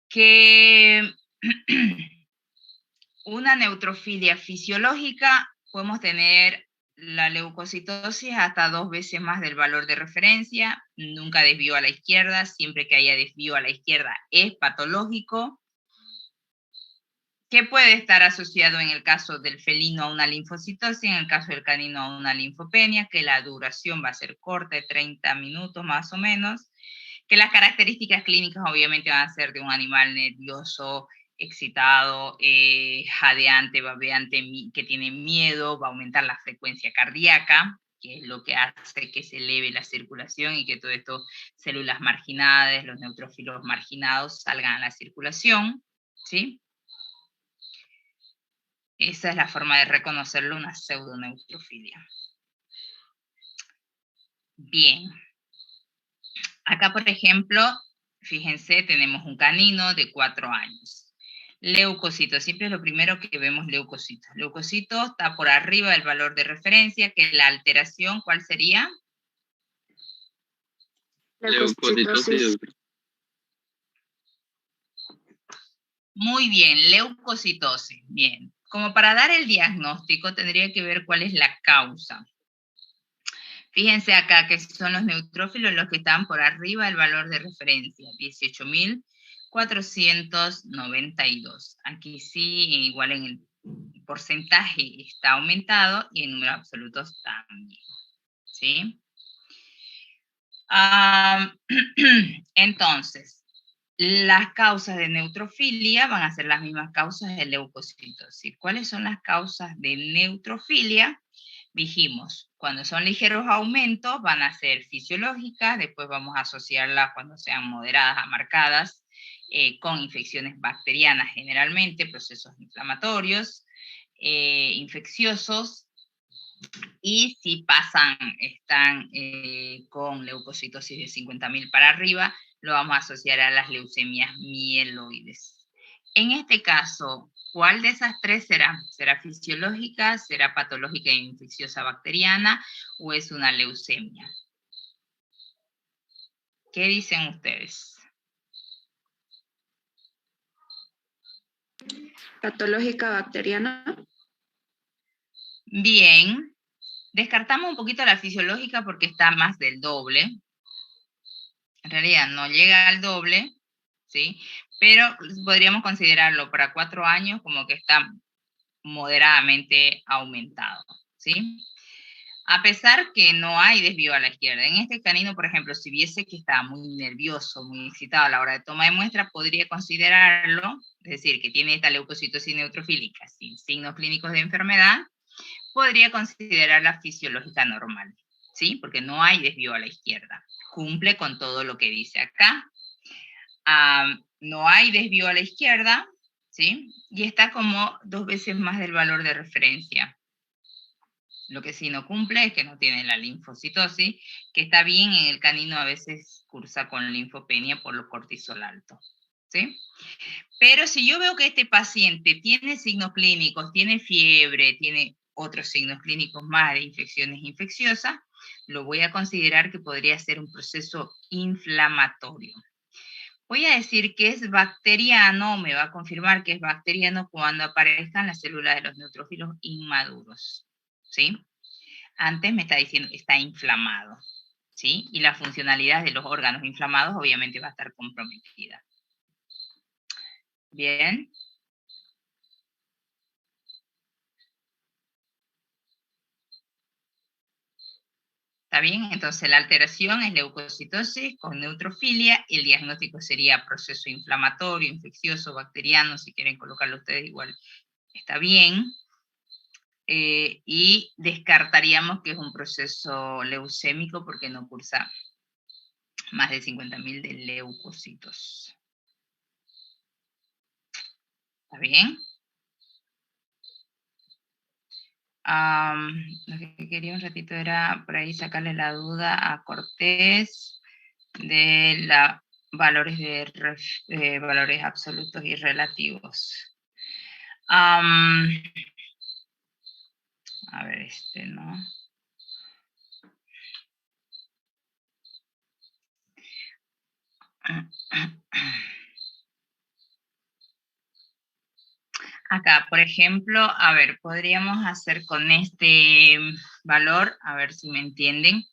que una neutrofilia fisiológica podemos tener la leucocitosis hasta 2 veces más del valor de referencia, nunca desvío a la izquierda, siempre que haya desvío a la izquierda es patológico. ¿Qué puede estar asociado en el caso del felino a una linfocitosis, en el caso del canino a una linfopenia? Que la duración va a ser corta, de 30 minutos más o menos, que las características clínicas obviamente van a ser de un animal nervioso, excitado, jadeante, babeante, que tiene miedo, va a aumentar la frecuencia cardíaca, que es lo que hace que se eleve la circulación y que todo esto, células marginadas, los neutrófilos marginados salgan a la circulación, ¿sí? Esa es la forma de reconocerlo, una pseudoneutrofilia. Bien. Acá, por ejemplo, fíjense, tenemos un canino de 4 años. Leucocitos, siempre es lo primero que vemos, leucocitos. Leucocitos está por arriba del valor de referencia, que la alteración, ¿cuál sería? Leucocitosis. Muy bien, leucocitosis. Bien. Como para dar el diagnóstico, tendría que ver cuál es la causa. Fíjense acá que son los neutrófilos los que están por arriba del valor de referencia, 18.492. Aquí sí, igual en el porcentaje está aumentado y en números absolutos también. ¿Sí? Entonces, las causas de neutrofilia van a ser las mismas causas de leucocitosis. ¿Cuáles son las causas de neutrofilia? Dijimos, cuando son ligeros aumentos van a ser fisiológicas, después vamos a asociarlas cuando sean moderadas a marcadas, con infecciones bacterianas generalmente, procesos inflamatorios, infecciosos, y si están con leucocitosis de 50.000 para arriba, lo vamos a asociar a las leucemias mieloides. En este caso, ¿cuál de esas tres será? ¿Será fisiológica, será patológica e infecciosa bacteriana o es una leucemia? ¿Qué dicen ustedes? Patológica bacteriana. Bien, Descartamos un poquito la fisiológica porque está más del doble. En realidad no llega al doble, ¿sí? Pero podríamos considerarlo para 4 años como que está moderadamente aumentado, ¿sí? A pesar que no hay desvío a la izquierda. En este canino, por ejemplo, si viese que está muy nervioso, muy excitado a la hora de toma de muestra, podría considerarlo, es decir, que tiene esta leucocitosis neutrofílica sin signos clínicos de enfermedad, podría considerar la fisiológica normal, ¿sí? Porque no hay desvío a la izquierda. Cumple con todo lo que dice acá. No hay desvío a la izquierda, ¿sí? Y está como 2 veces más del valor de referencia. Lo que sí no cumple es que no tiene la linfocitosis, que está bien en el canino, a veces cursa con linfopenia por lo cortisol alto, ¿sí? Pero si yo veo que este paciente tiene signos clínicos, tiene fiebre, tiene otros signos clínicos más de infecciones infecciosas, lo voy a considerar que podría ser un proceso inflamatorio. Voy a decir que es bacteriano, me va a confirmar que es bacteriano cuando aparezcan las células de los neutrófilos inmaduros, ¿sí? Antes me está diciendo que está inflamado, ¿sí? Y la funcionalidad de los órganos inflamados obviamente va a estar comprometida. Bien. ¿Está bien? Entonces la alteración es leucocitosis con neutrofilia, y el diagnóstico sería proceso inflamatorio, infeccioso, bacteriano, si quieren colocarlo ustedes igual está bien. Y descartaríamos que es un proceso leucémico porque no cursa más de 50.000 de leucocitos. ¿Está bien? Lo que quería un ratito era por ahí sacarle la duda a Cortés de valores valores absolutos y relativos. A ver, ¿no? Acá, por ejemplo, a ver, podríamos hacer con este valor, a ver si me entienden.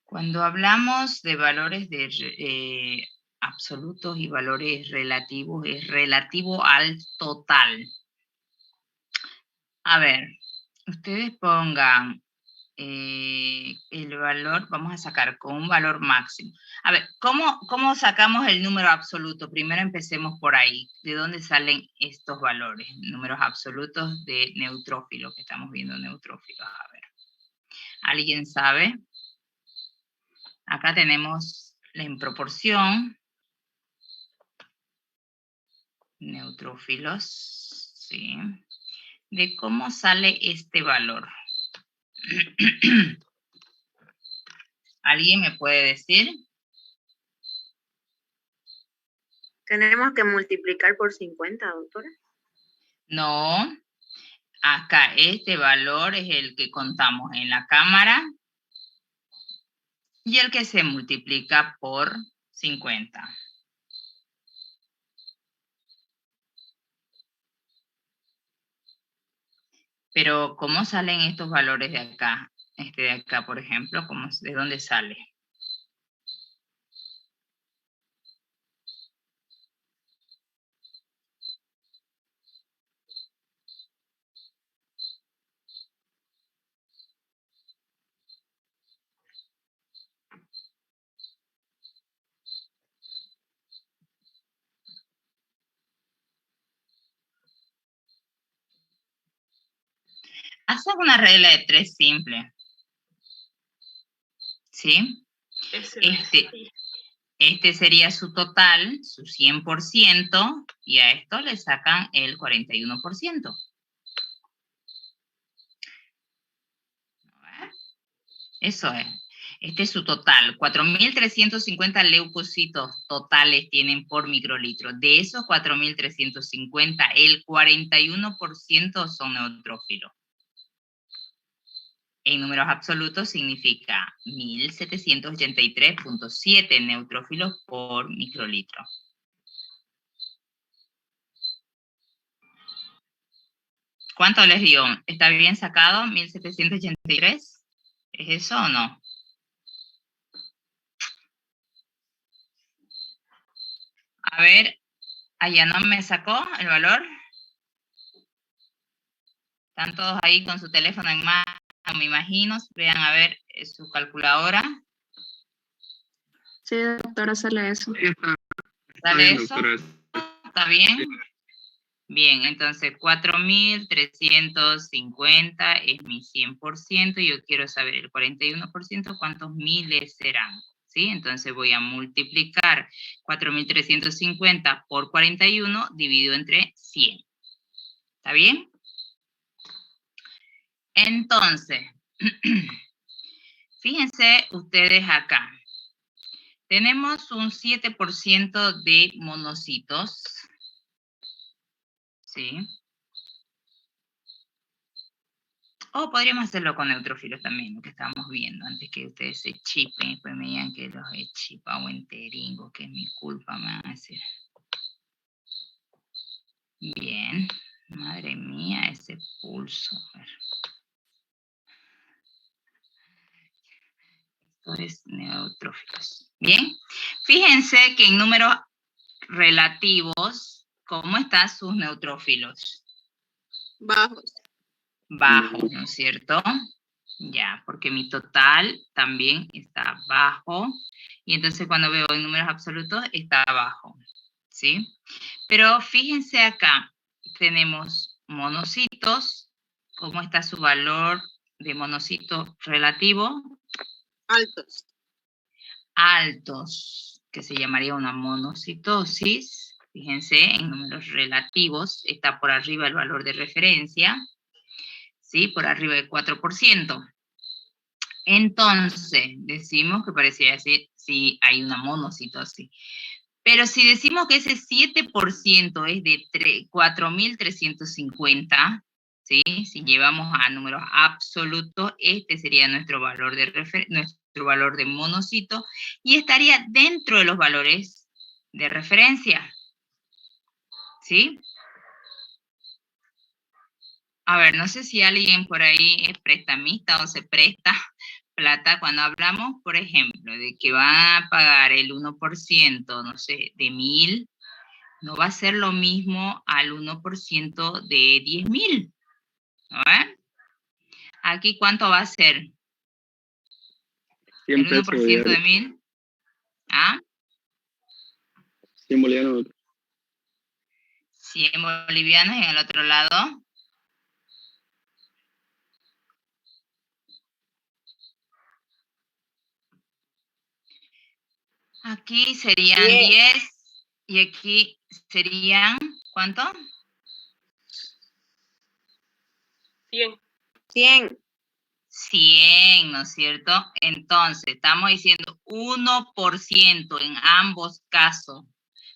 Cuando hablamos de valores de absolutos y valores relativos, es relativo al total. A ver, ustedes pongan el valor, vamos a sacar con un valor máximo. A ver, ¿cómo sacamos el número absoluto? Primero empecemos por ahí. ¿De dónde salen estos valores? Números absolutos de neutrófilos, que estamos viendo neutrófilos. A ver, ¿alguien sabe? Acá tenemos en proporción neutrófilos, ¿sí? De cómo sale este valor. ¿Alguien me puede decir? ¿Tenemos que multiplicar por 50, doctora? No. Acá este valor es el que contamos en la cámara y el que se multiplica por 50. Pero ¿cómo salen estos valores de acá? De acá, por ejemplo, ¿de dónde sale? Haz una regla de 3 simple. ¿Sí? Este sería su total, su 100%, y a esto le sacan el 41%. Eso es. Este es su total. 4.350 leucocitos totales tienen por microlitro. De esos 4.350, el 41% son neutrófilos. En números absolutos significa 1.783.7 neutrófilos por microlitro. ¿Cuánto les dio? ¿Está bien sacado? 1783. ¿Es eso o no? A ver, allá no me sacó el valor. Están todos ahí con su teléfono en mano, me imagino. Vean a ver su calculadora. Sí, doctora, sale eso. ¿Sale eso? ¿Está bien? Bien, entonces 4.350 es mi 100%. Y yo quiero saber el 41%, ¿cuántos miles serán? ¿Sí? Entonces voy a multiplicar 4.350 por 41 dividido entre 100. ¿Está bien? Entonces, fíjense ustedes acá. Tenemos un 7% de monocitos. ¿Sí? O podríamos hacerlo con neutrófilos también, lo que estábamos viendo, antes que ustedes se chipen y pues me digan que los he chipado enteringo, que es mi culpa, me van a decir. Bien. Madre mía, ese pulso. A ver. Esto es neutrófilos. Bien. Fíjense que en números relativos, ¿cómo están sus neutrófilos? Bajos. Bajos, ¿no es cierto? Ya, porque mi total también está bajo. Y entonces cuando veo en números absolutos, está abajo. ¿Sí? Pero fíjense acá, tenemos monocitos. ¿Cómo está su valor de monocito relativo? Altos. Altos, que se llamaría una monocitosis. Fíjense, en números relativos está por arriba el valor de referencia. ¿Sí? Por arriba del 4%. Entonces, decimos que pareciera así, si hay una monocitosis. Pero si decimos que ese 7% es de 4.350, ¿sí? Si llevamos a números absolutos, este sería nuestro valor de monocito y estaría dentro de los valores de referencia. ¿Sí? A ver, no sé si alguien por ahí es prestamista o se presta plata cuando hablamos, por ejemplo, de que van a pagar el 1%, no sé, de 1.000, no va a ser lo mismo al 1% de 10.000. ¿No ven? Aquí, ¿cuánto va a ser? El 1% de 1.000. ¿Ah? 100 bolivianos. 100 bolivianos y en el otro lado. Aquí serían 10 y aquí serían, ¿cuánto? 100. 100. 100, ¿no es cierto? Entonces, estamos diciendo 1% en ambos casos,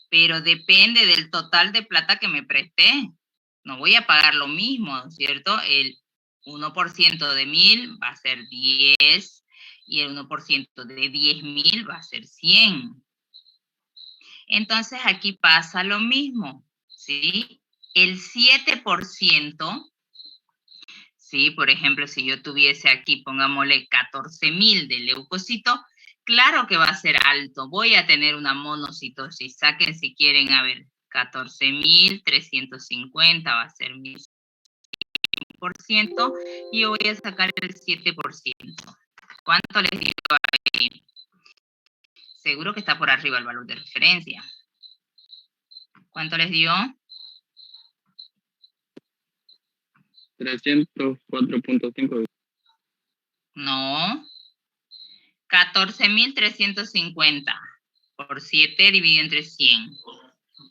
pero depende del total de plata que me presté. No voy a pagar lo mismo, ¿no es cierto? El 1% de 1.000 va a ser 10 y el 1% de 10.000 va a ser 100. Entonces, aquí pasa lo mismo, ¿sí? El 7%, ¿sí? Por ejemplo, si yo tuviese aquí, pongámosle 14.000 de leucocito, claro que va a ser alto. Voy a tener una monocitosis. Saquen si quieren, a ver, 14.350 va a ser mi 100% y yo voy a sacar el 7%. ¿Cuánto les digo ahí? Seguro que está por arriba el valor de referencia. ¿Cuánto les dio? 304.5. No. 14.350 por 7 dividido entre 100.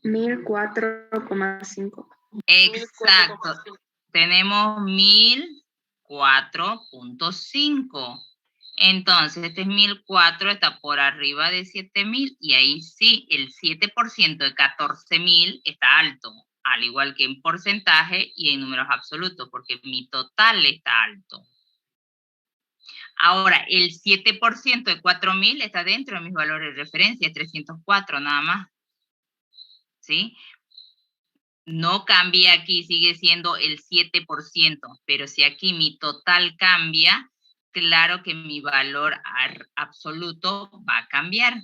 1004,5. Exacto. Tenemos 1004.5. Entonces, este es 1.004, está por arriba de 7.000 y ahí sí, el 7% de 14.000 está alto, al igual que en porcentaje y en números absolutos, porque mi total está alto. Ahora, el 7% de 4.000 está dentro de mis valores de referencia, 304 nada más. ¿Sí? No cambia aquí, sigue siendo el 7%, pero si aquí mi total cambia, claro que mi valor absoluto va a cambiar.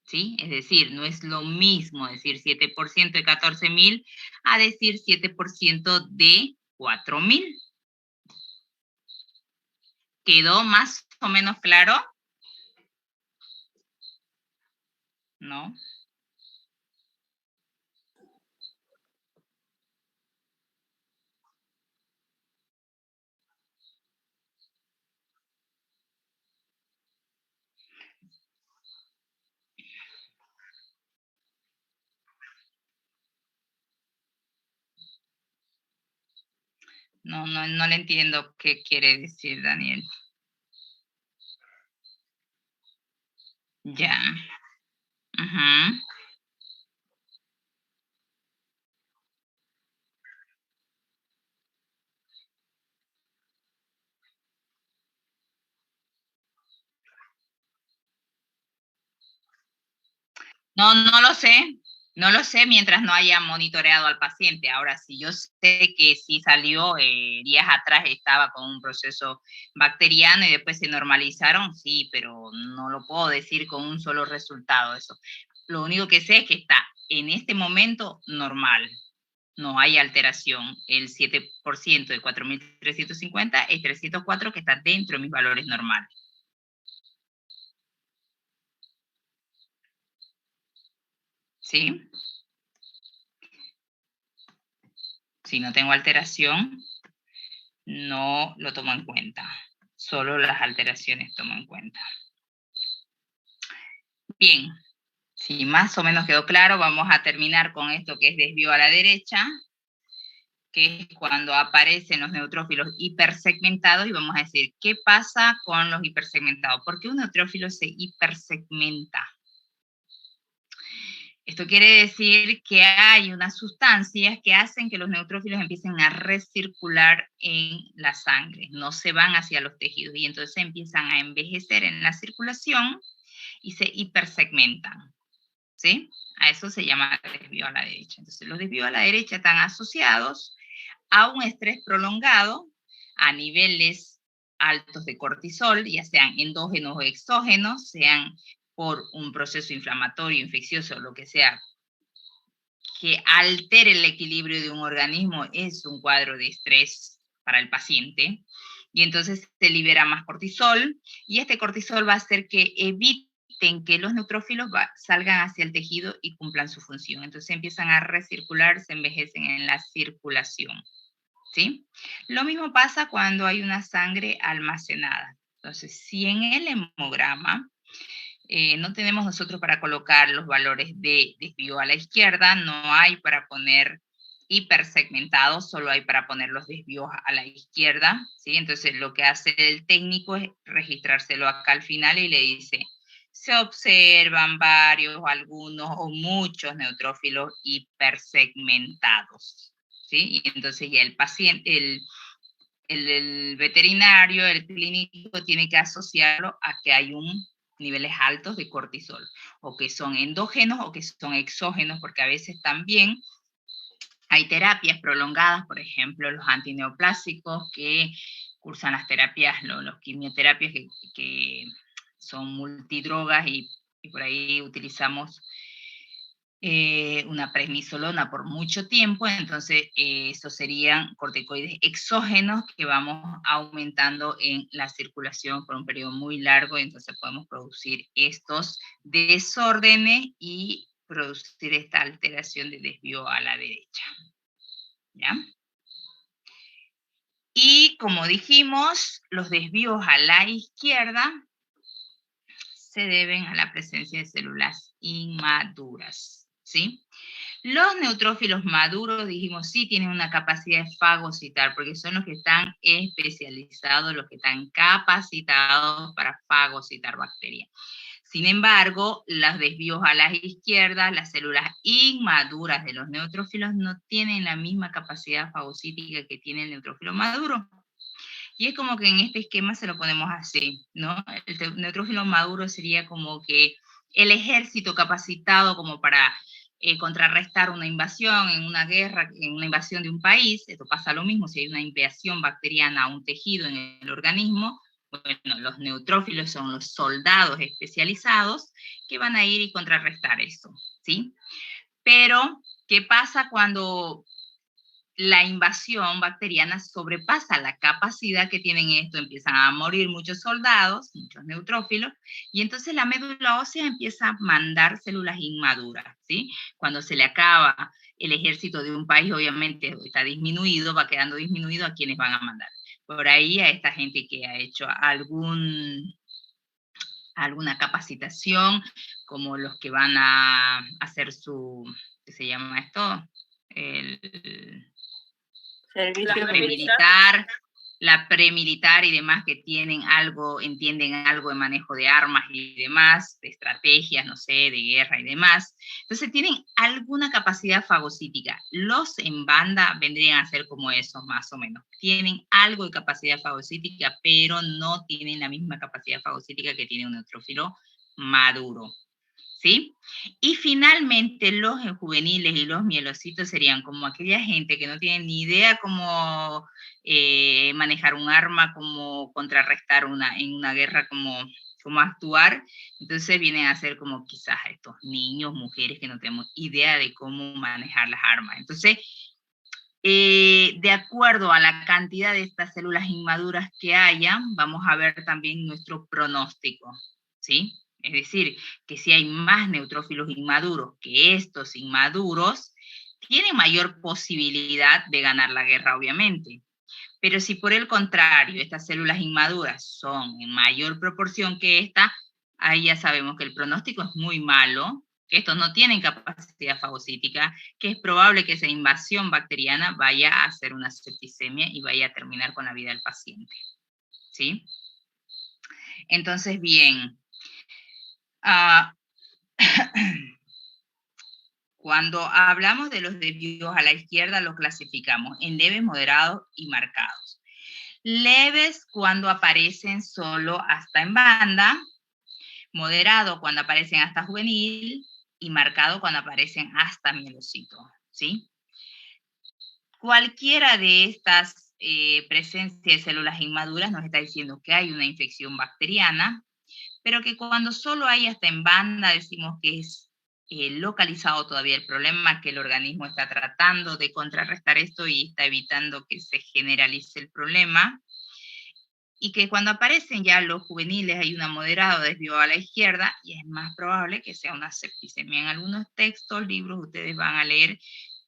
¿Sí? Es decir, no es lo mismo decir 7% de 14.000 a decir 7% de 4.000. ¿Quedó más o menos claro? ¿No? No le entiendo qué quiere decir, Daniel. Ya. Ujú. No lo sé. No lo sé mientras no haya monitoreado al paciente. Ahora, si yo sé que si salió días atrás estaba con un proceso bacteriano y después se normalizaron, sí, pero no lo puedo decir con un solo resultado eso. Lo único que sé es que está en este momento normal. No hay alteración. El 7% de 4.350 es 304 que está dentro de mis valores normales. ¿Sí? Si no tengo alteración, no lo tomo en cuenta. Solo las alteraciones tomo en cuenta. Bien, si más o menos quedó claro, vamos a terminar con esto que es desvío a la derecha, que es cuando aparecen los neutrófilos hipersegmentados, y vamos a decir, ¿qué pasa con los hipersegmentados? ¿Por qué un neutrófilo se hipersegmenta? Esto quiere decir que hay unas sustancias que hacen que los neutrófilos empiecen a recircular en la sangre, no se van hacia los tejidos y entonces empiezan a envejecer en la circulación y se hipersegmentan, ¿sí? A eso se llama desvío a la derecha. Entonces los desvíos a la derecha están asociados a un estrés prolongado, a niveles altos de cortisol, ya sean endógenos o exógenos, sean por un proceso inflamatorio, infeccioso, lo que sea, que altere el equilibrio de un organismo, es un cuadro de estrés para el paciente. Y entonces se libera más cortisol, y este cortisol va a hacer que eviten que los neutrófilos salgan hacia el tejido y cumplan su función. Entonces empiezan a recircular, se envejecen en la circulación. ¿Sí? Lo mismo pasa cuando hay una sangre almacenada. Entonces, si en el hemograma no tenemos nosotros para colocar los valores de desvío a la izquierda, no hay para poner hipersegmentados, solo hay para poner los desvíos a la izquierda, ¿sí? Entonces lo que hace el técnico es registrárselo acá al final y le dice, se observan varios, algunos o muchos neutrófilos hipersegmentados, ¿sí? Y entonces ya el paciente, el veterinario, el clínico tiene que asociarlo a que hay niveles altos de cortisol, o que son endógenos o que son exógenos, porque a veces también hay terapias prolongadas, por ejemplo, los antineoplásicos que cursan las terapias, los quimioterapias que son multidrogas y por ahí utilizamos una prednisolona por mucho tiempo, entonces estos serían corticoides exógenos que vamos aumentando en la circulación por un periodo muy largo, y entonces podemos producir estos desórdenes y producir esta alteración de desvío a la derecha. ¿Ya? Y como dijimos, los desvíos a la izquierda se deben a la presencia de células inmaduras, ¿sí? Los neutrófilos maduros, dijimos, sí tienen una capacidad de fagocitar, porque son los que están especializados, los que están capacitados para fagocitar bacterias. Sin embargo, los desvíos a la izquierda, las células inmaduras de los neutrófilos no tienen la misma capacidad fagocítica que tiene el neutrófilo maduro. Y es como que en este esquema se lo ponemos así, ¿no? El neutrófilo maduro sería como que el ejército capacitado como para contrarrestar una invasión en una guerra, en una invasión de un país. Esto pasa lo mismo si hay una invasión bacteriana a un tejido en el organismo. Bueno, los neutrófilos son los soldados especializados que van a ir y contrarrestar eso, ¿sí? Pero, ¿qué pasa cuando la invasión bacteriana sobrepasa la capacidad que tienen esto? Empiezan a morir muchos soldados, muchos neutrófilos, y entonces la médula ósea empieza a mandar células inmaduras, ¿sí? Cuando se le acaba el ejército de un país, obviamente está disminuido, va quedando disminuido a quienes van a mandar. Por ahí a esta gente que ha hecho alguna capacitación, como los que van a hacer su, ¿qué se llama esto? Servicio Premilitar, la premilitar y demás, que tienen algo, entienden algo de manejo de armas y demás, de estrategias, no sé, de guerra y demás. Entonces tienen alguna capacidad fagocítica. Los en banda vendrían a ser como esos, más o menos. Tienen algo de capacidad fagocítica, pero no tienen la misma capacidad fagocítica que tiene un neutrófilo maduro, ¿sí? Y finalmente los juveniles y los mielocitos serían como aquella gente que no tiene ni idea cómo manejar un arma, cómo contrarrestar en una guerra, cómo actuar. Entonces vienen a ser como quizás estos niños, mujeres que no tenemos idea de cómo manejar las armas. Entonces, de acuerdo a la cantidad de estas células inmaduras que haya, vamos a ver también nuestro pronóstico, ¿sí? Es decir, que si hay más neutrófilos inmaduros que estos inmaduros, tienen mayor posibilidad de ganar la guerra, obviamente. Pero si por el contrario, estas células inmaduras son en mayor proporción que esta, ahí ya sabemos que el pronóstico es muy malo, que estos no tienen capacidad fagocítica, que es probable que esa invasión bacteriana vaya a hacer una septicemia y vaya a terminar con la vida del paciente, ¿sí? Entonces, bien, cuando hablamos de los desvíos a la izquierda, los clasificamos en leves, moderados y marcados. Leves cuando aparecen solo hasta en banda, moderado cuando aparecen hasta juvenil y marcado cuando aparecen hasta mielocito, ¿sí? Cualquiera de estas presencias de células inmaduras nos está diciendo que hay una infección bacteriana, pero que cuando solo hay hasta en banda decimos que es localizado todavía el problema, que el organismo está tratando de contrarrestar esto y está evitando que se generalice el problema, y que cuando aparecen ya los juveniles hay una moderada desvío a la izquierda y es más probable que sea una septicemia. En algunos textos, libros, ustedes van a leer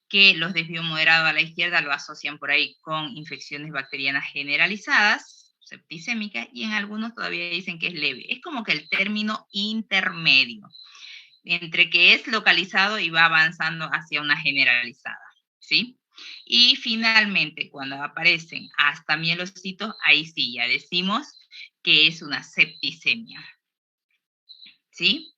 que los desvíos moderados a la izquierda lo asocian por ahí con infecciones bacterianas generalizadas, septicémicas, y en algunos todavía dicen que es leve. Es como que el término intermedio, entre que es localizado y va avanzando hacia una generalizada, ¿sí? Y finalmente, cuando aparecen hasta mielocitos, ahí sí, ya decimos que es una septicemia, ¿sí?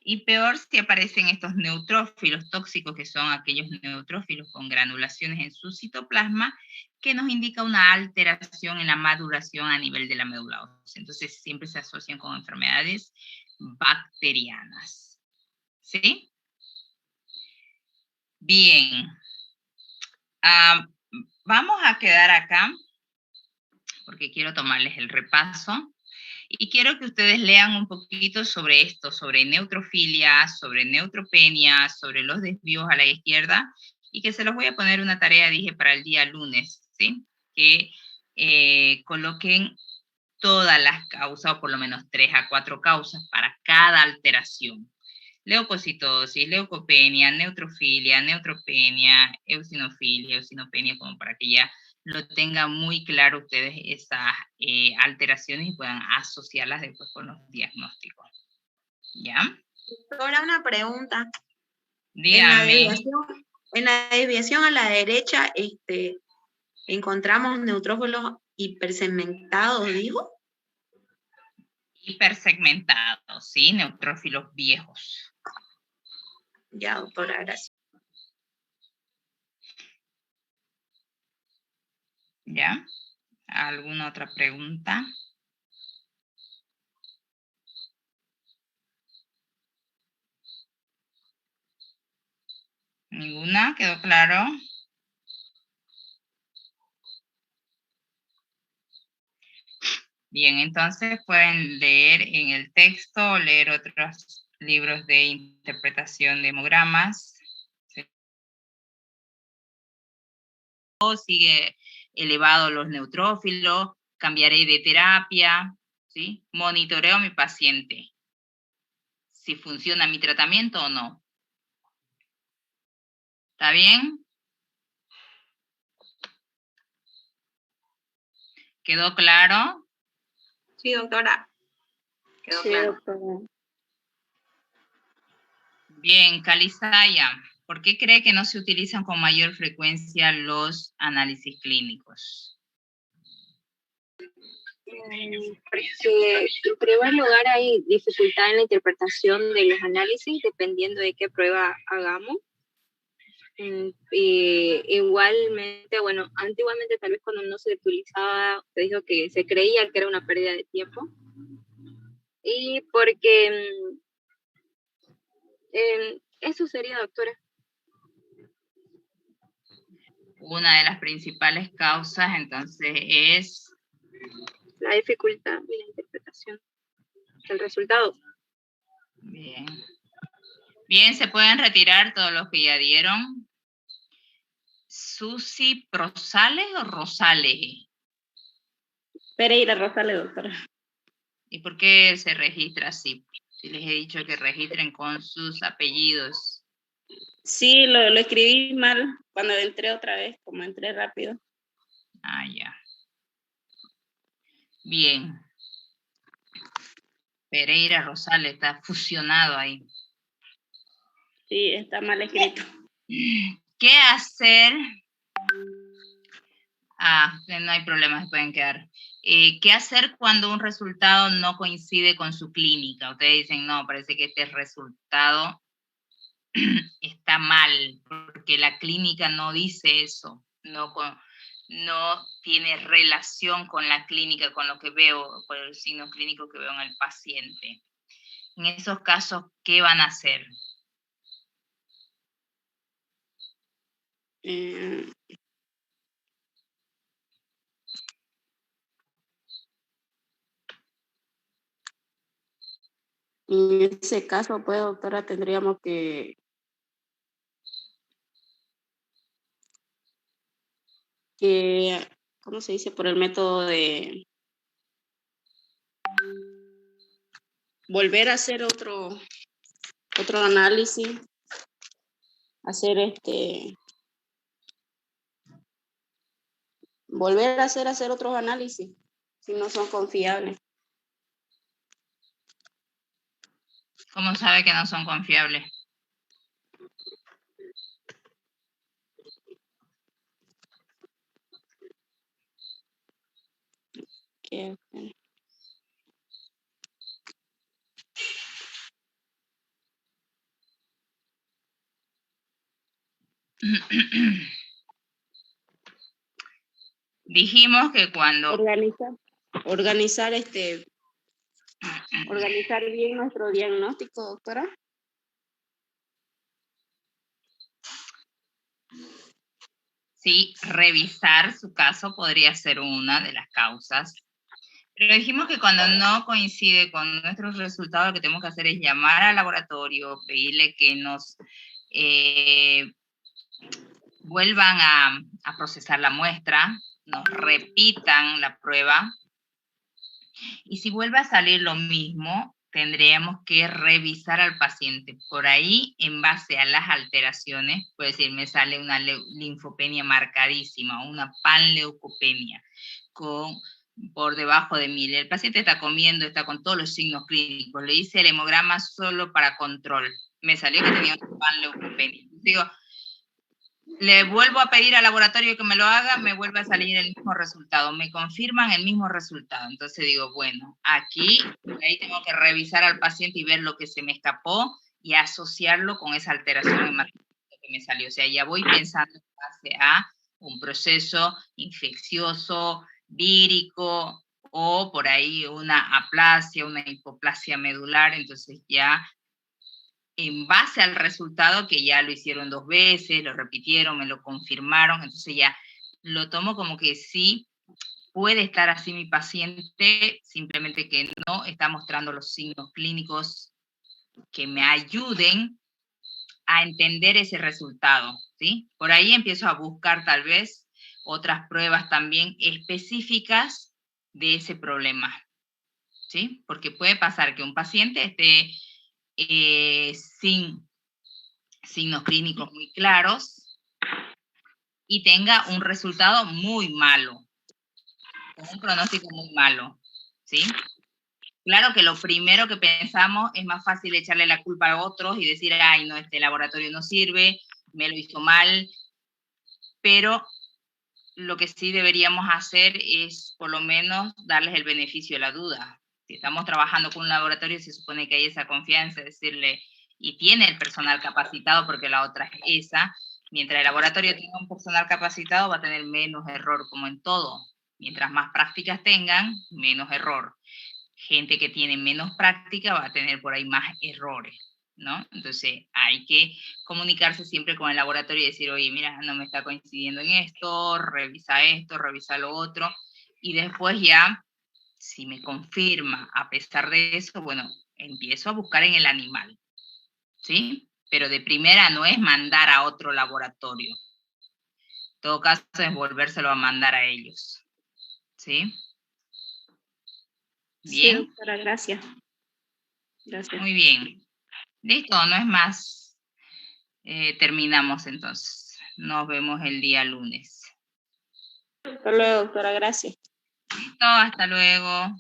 Y peor si aparecen estos neutrófilos tóxicos, que son aquellos neutrófilos con granulaciones en su citoplasma, que nos indica una alteración en la maduración a nivel de la médula ósea. Entonces siempre se asocian con enfermedades bacterianas, ¿sí? Bien. Vamos a quedar acá, porque quiero tomarles el repaso. Y quiero que ustedes lean un poquito sobre esto, sobre neutrofilia, sobre neutropenia, sobre los desvíos a la izquierda, y que se los voy a poner una tarea, dije, para el día lunes, ¿sí? Que coloquen todas las causas, o por lo menos 3 a 4 causas para cada alteración. Leucocitosis, leucopenia, neutrofilia, neutropenia, eosinofilia, eosinopenia, como para que ya lo tengan muy claro ustedes esas alteraciones y puedan asociarlas después con los diagnósticos. ¿Ya? Ahora una pregunta. Dígame. En la desviación a la derecha, encontramos neutrófilos hipersegmentados, ¿dijo? Hipersegmentados, ¿sí? Neutrófilos viejos. Ya, doctora, gracias. ¿Ya? ¿Alguna otra pregunta? ¿Ninguna? ¿Quedó claro? Bien, entonces pueden leer en el texto o leer otros libros de interpretación de hemogramas. O sigue elevado los neutrófilos, cambiaré de terapia, ¿sí? Monitoreo a mi paciente, si funciona mi tratamiento o no. ¿Está bien? ¿Quedó claro? Sí, doctora. Quedó Sí, claro. doctora. Bien, Calisaya, ¿por qué cree que no se utilizan con mayor frecuencia los análisis clínicos? Porque en primer lugar hay dificultad en la interpretación de los análisis dependiendo de qué prueba hagamos. Igualmente, bueno, antiguamente tal vez cuando no se utilizaba, te dijo que se creía que era una pérdida de tiempo. Y porque eso sería, doctora. Una de las principales causas, entonces, es La dificultad en la interpretación del resultado. bien. Bien, se pueden retirar todos los que ya dieron. Susi, ¿Prosales o Rosales? Pereira Rosales, doctora. ¿Y por qué se registra así? Si les he dicho que registren con sus apellidos. Sí, lo escribí mal cuando entré otra vez, como entré rápido. Ah, ya. Bien. Pereira Rosales está fusionado ahí. Sí, está mal escrito. ¿Qué hacer? No hay problema, se pueden quedar. ¿Qué hacer cuando un resultado no coincide con su clínica? Ustedes dicen, no, parece que este resultado está mal, porque la clínica no dice eso, no tiene relación con la clínica, con lo que veo, con el signo clínico que veo en el paciente. En esos casos, ¿qué van a hacer? En ese caso, pues, doctora, tendríamos que ¿cómo se dice? Por el método de volver a hacer otro análisis, hacer volver a hacer otros análisis, si no son confiables. ¿Cómo sabe que no son confiables? Que, Dijimos que cuando... organizar bien nuestro diagnóstico, doctora. Sí, revisar su caso podría ser una de las causas. Pero dijimos que cuando no coincide con nuestros resultados, lo que tenemos que hacer es llamar al laboratorio, pedirle que nos vuelvan a procesar la muestra, nos repitan la prueba. Y si vuelve a salir lo mismo, tendríamos que revisar al paciente. Por ahí, en base a las alteraciones, puede decir, me sale una linfopenia marcadísima, una panleucopenia por debajo de 1000. El paciente está comiendo, está con todos los signos clínicos. Le hice el hemograma solo para control. Me salió que tenía una panleucopenia. Digo, le vuelvo a pedir al laboratorio que me lo haga, me vuelve a salir el mismo resultado, me confirman el mismo resultado. Entonces digo, bueno, aquí, ahí tengo que revisar al paciente y ver lo que se me escapó y asociarlo con esa alteración hemática que me salió. O sea, ya voy pensando en base a un proceso infeccioso, vírico, o por ahí una aplasia, una hipoplasia medular, entonces ya en base al resultado que ya lo hicieron 2 veces, lo repitieron, me lo confirmaron, entonces ya lo tomo como que sí, puede estar así mi paciente, simplemente que no está mostrando los signos clínicos que me ayuden a entender ese resultado, ¿sí? Por ahí empiezo a buscar tal vez otras pruebas también específicas de ese problema, ¿sí? Porque puede pasar que un paciente esté sin signos clínicos muy claros y tenga un resultado muy malo, con un pronóstico muy malo, ¿sí? Claro que lo primero que pensamos es más fácil echarle la culpa a otros y decir, ay, no, este laboratorio no sirve, me lo hizo mal, pero lo que sí deberíamos hacer es por lo menos darles el beneficio de la duda. Si estamos trabajando con un laboratorio, se supone que hay esa confianza, decirle, y tiene el personal capacitado, porque la otra es esa, mientras el laboratorio tenga un personal capacitado va a tener menos error, como en todo. Mientras más prácticas tengan, menos error. Gente que tiene menos práctica va a tener por ahí más errores, ¿no? Entonces hay que comunicarse siempre con el laboratorio y decir, oye, mira, no me está coincidiendo en esto, revisa lo otro, y después ya, si me confirma a pesar de eso, bueno, empiezo a buscar en el animal, ¿sí? Pero de primera no es mandar a otro laboratorio. En todo caso es volvérselo a mandar a ellos, ¿sí? Sí, Bien. doctora, gracias. Gracias. Muy bien. Listo, no es más. Terminamos entonces. Nos vemos el día lunes. Hasta luego, doctora, gracias. Listo, hasta luego.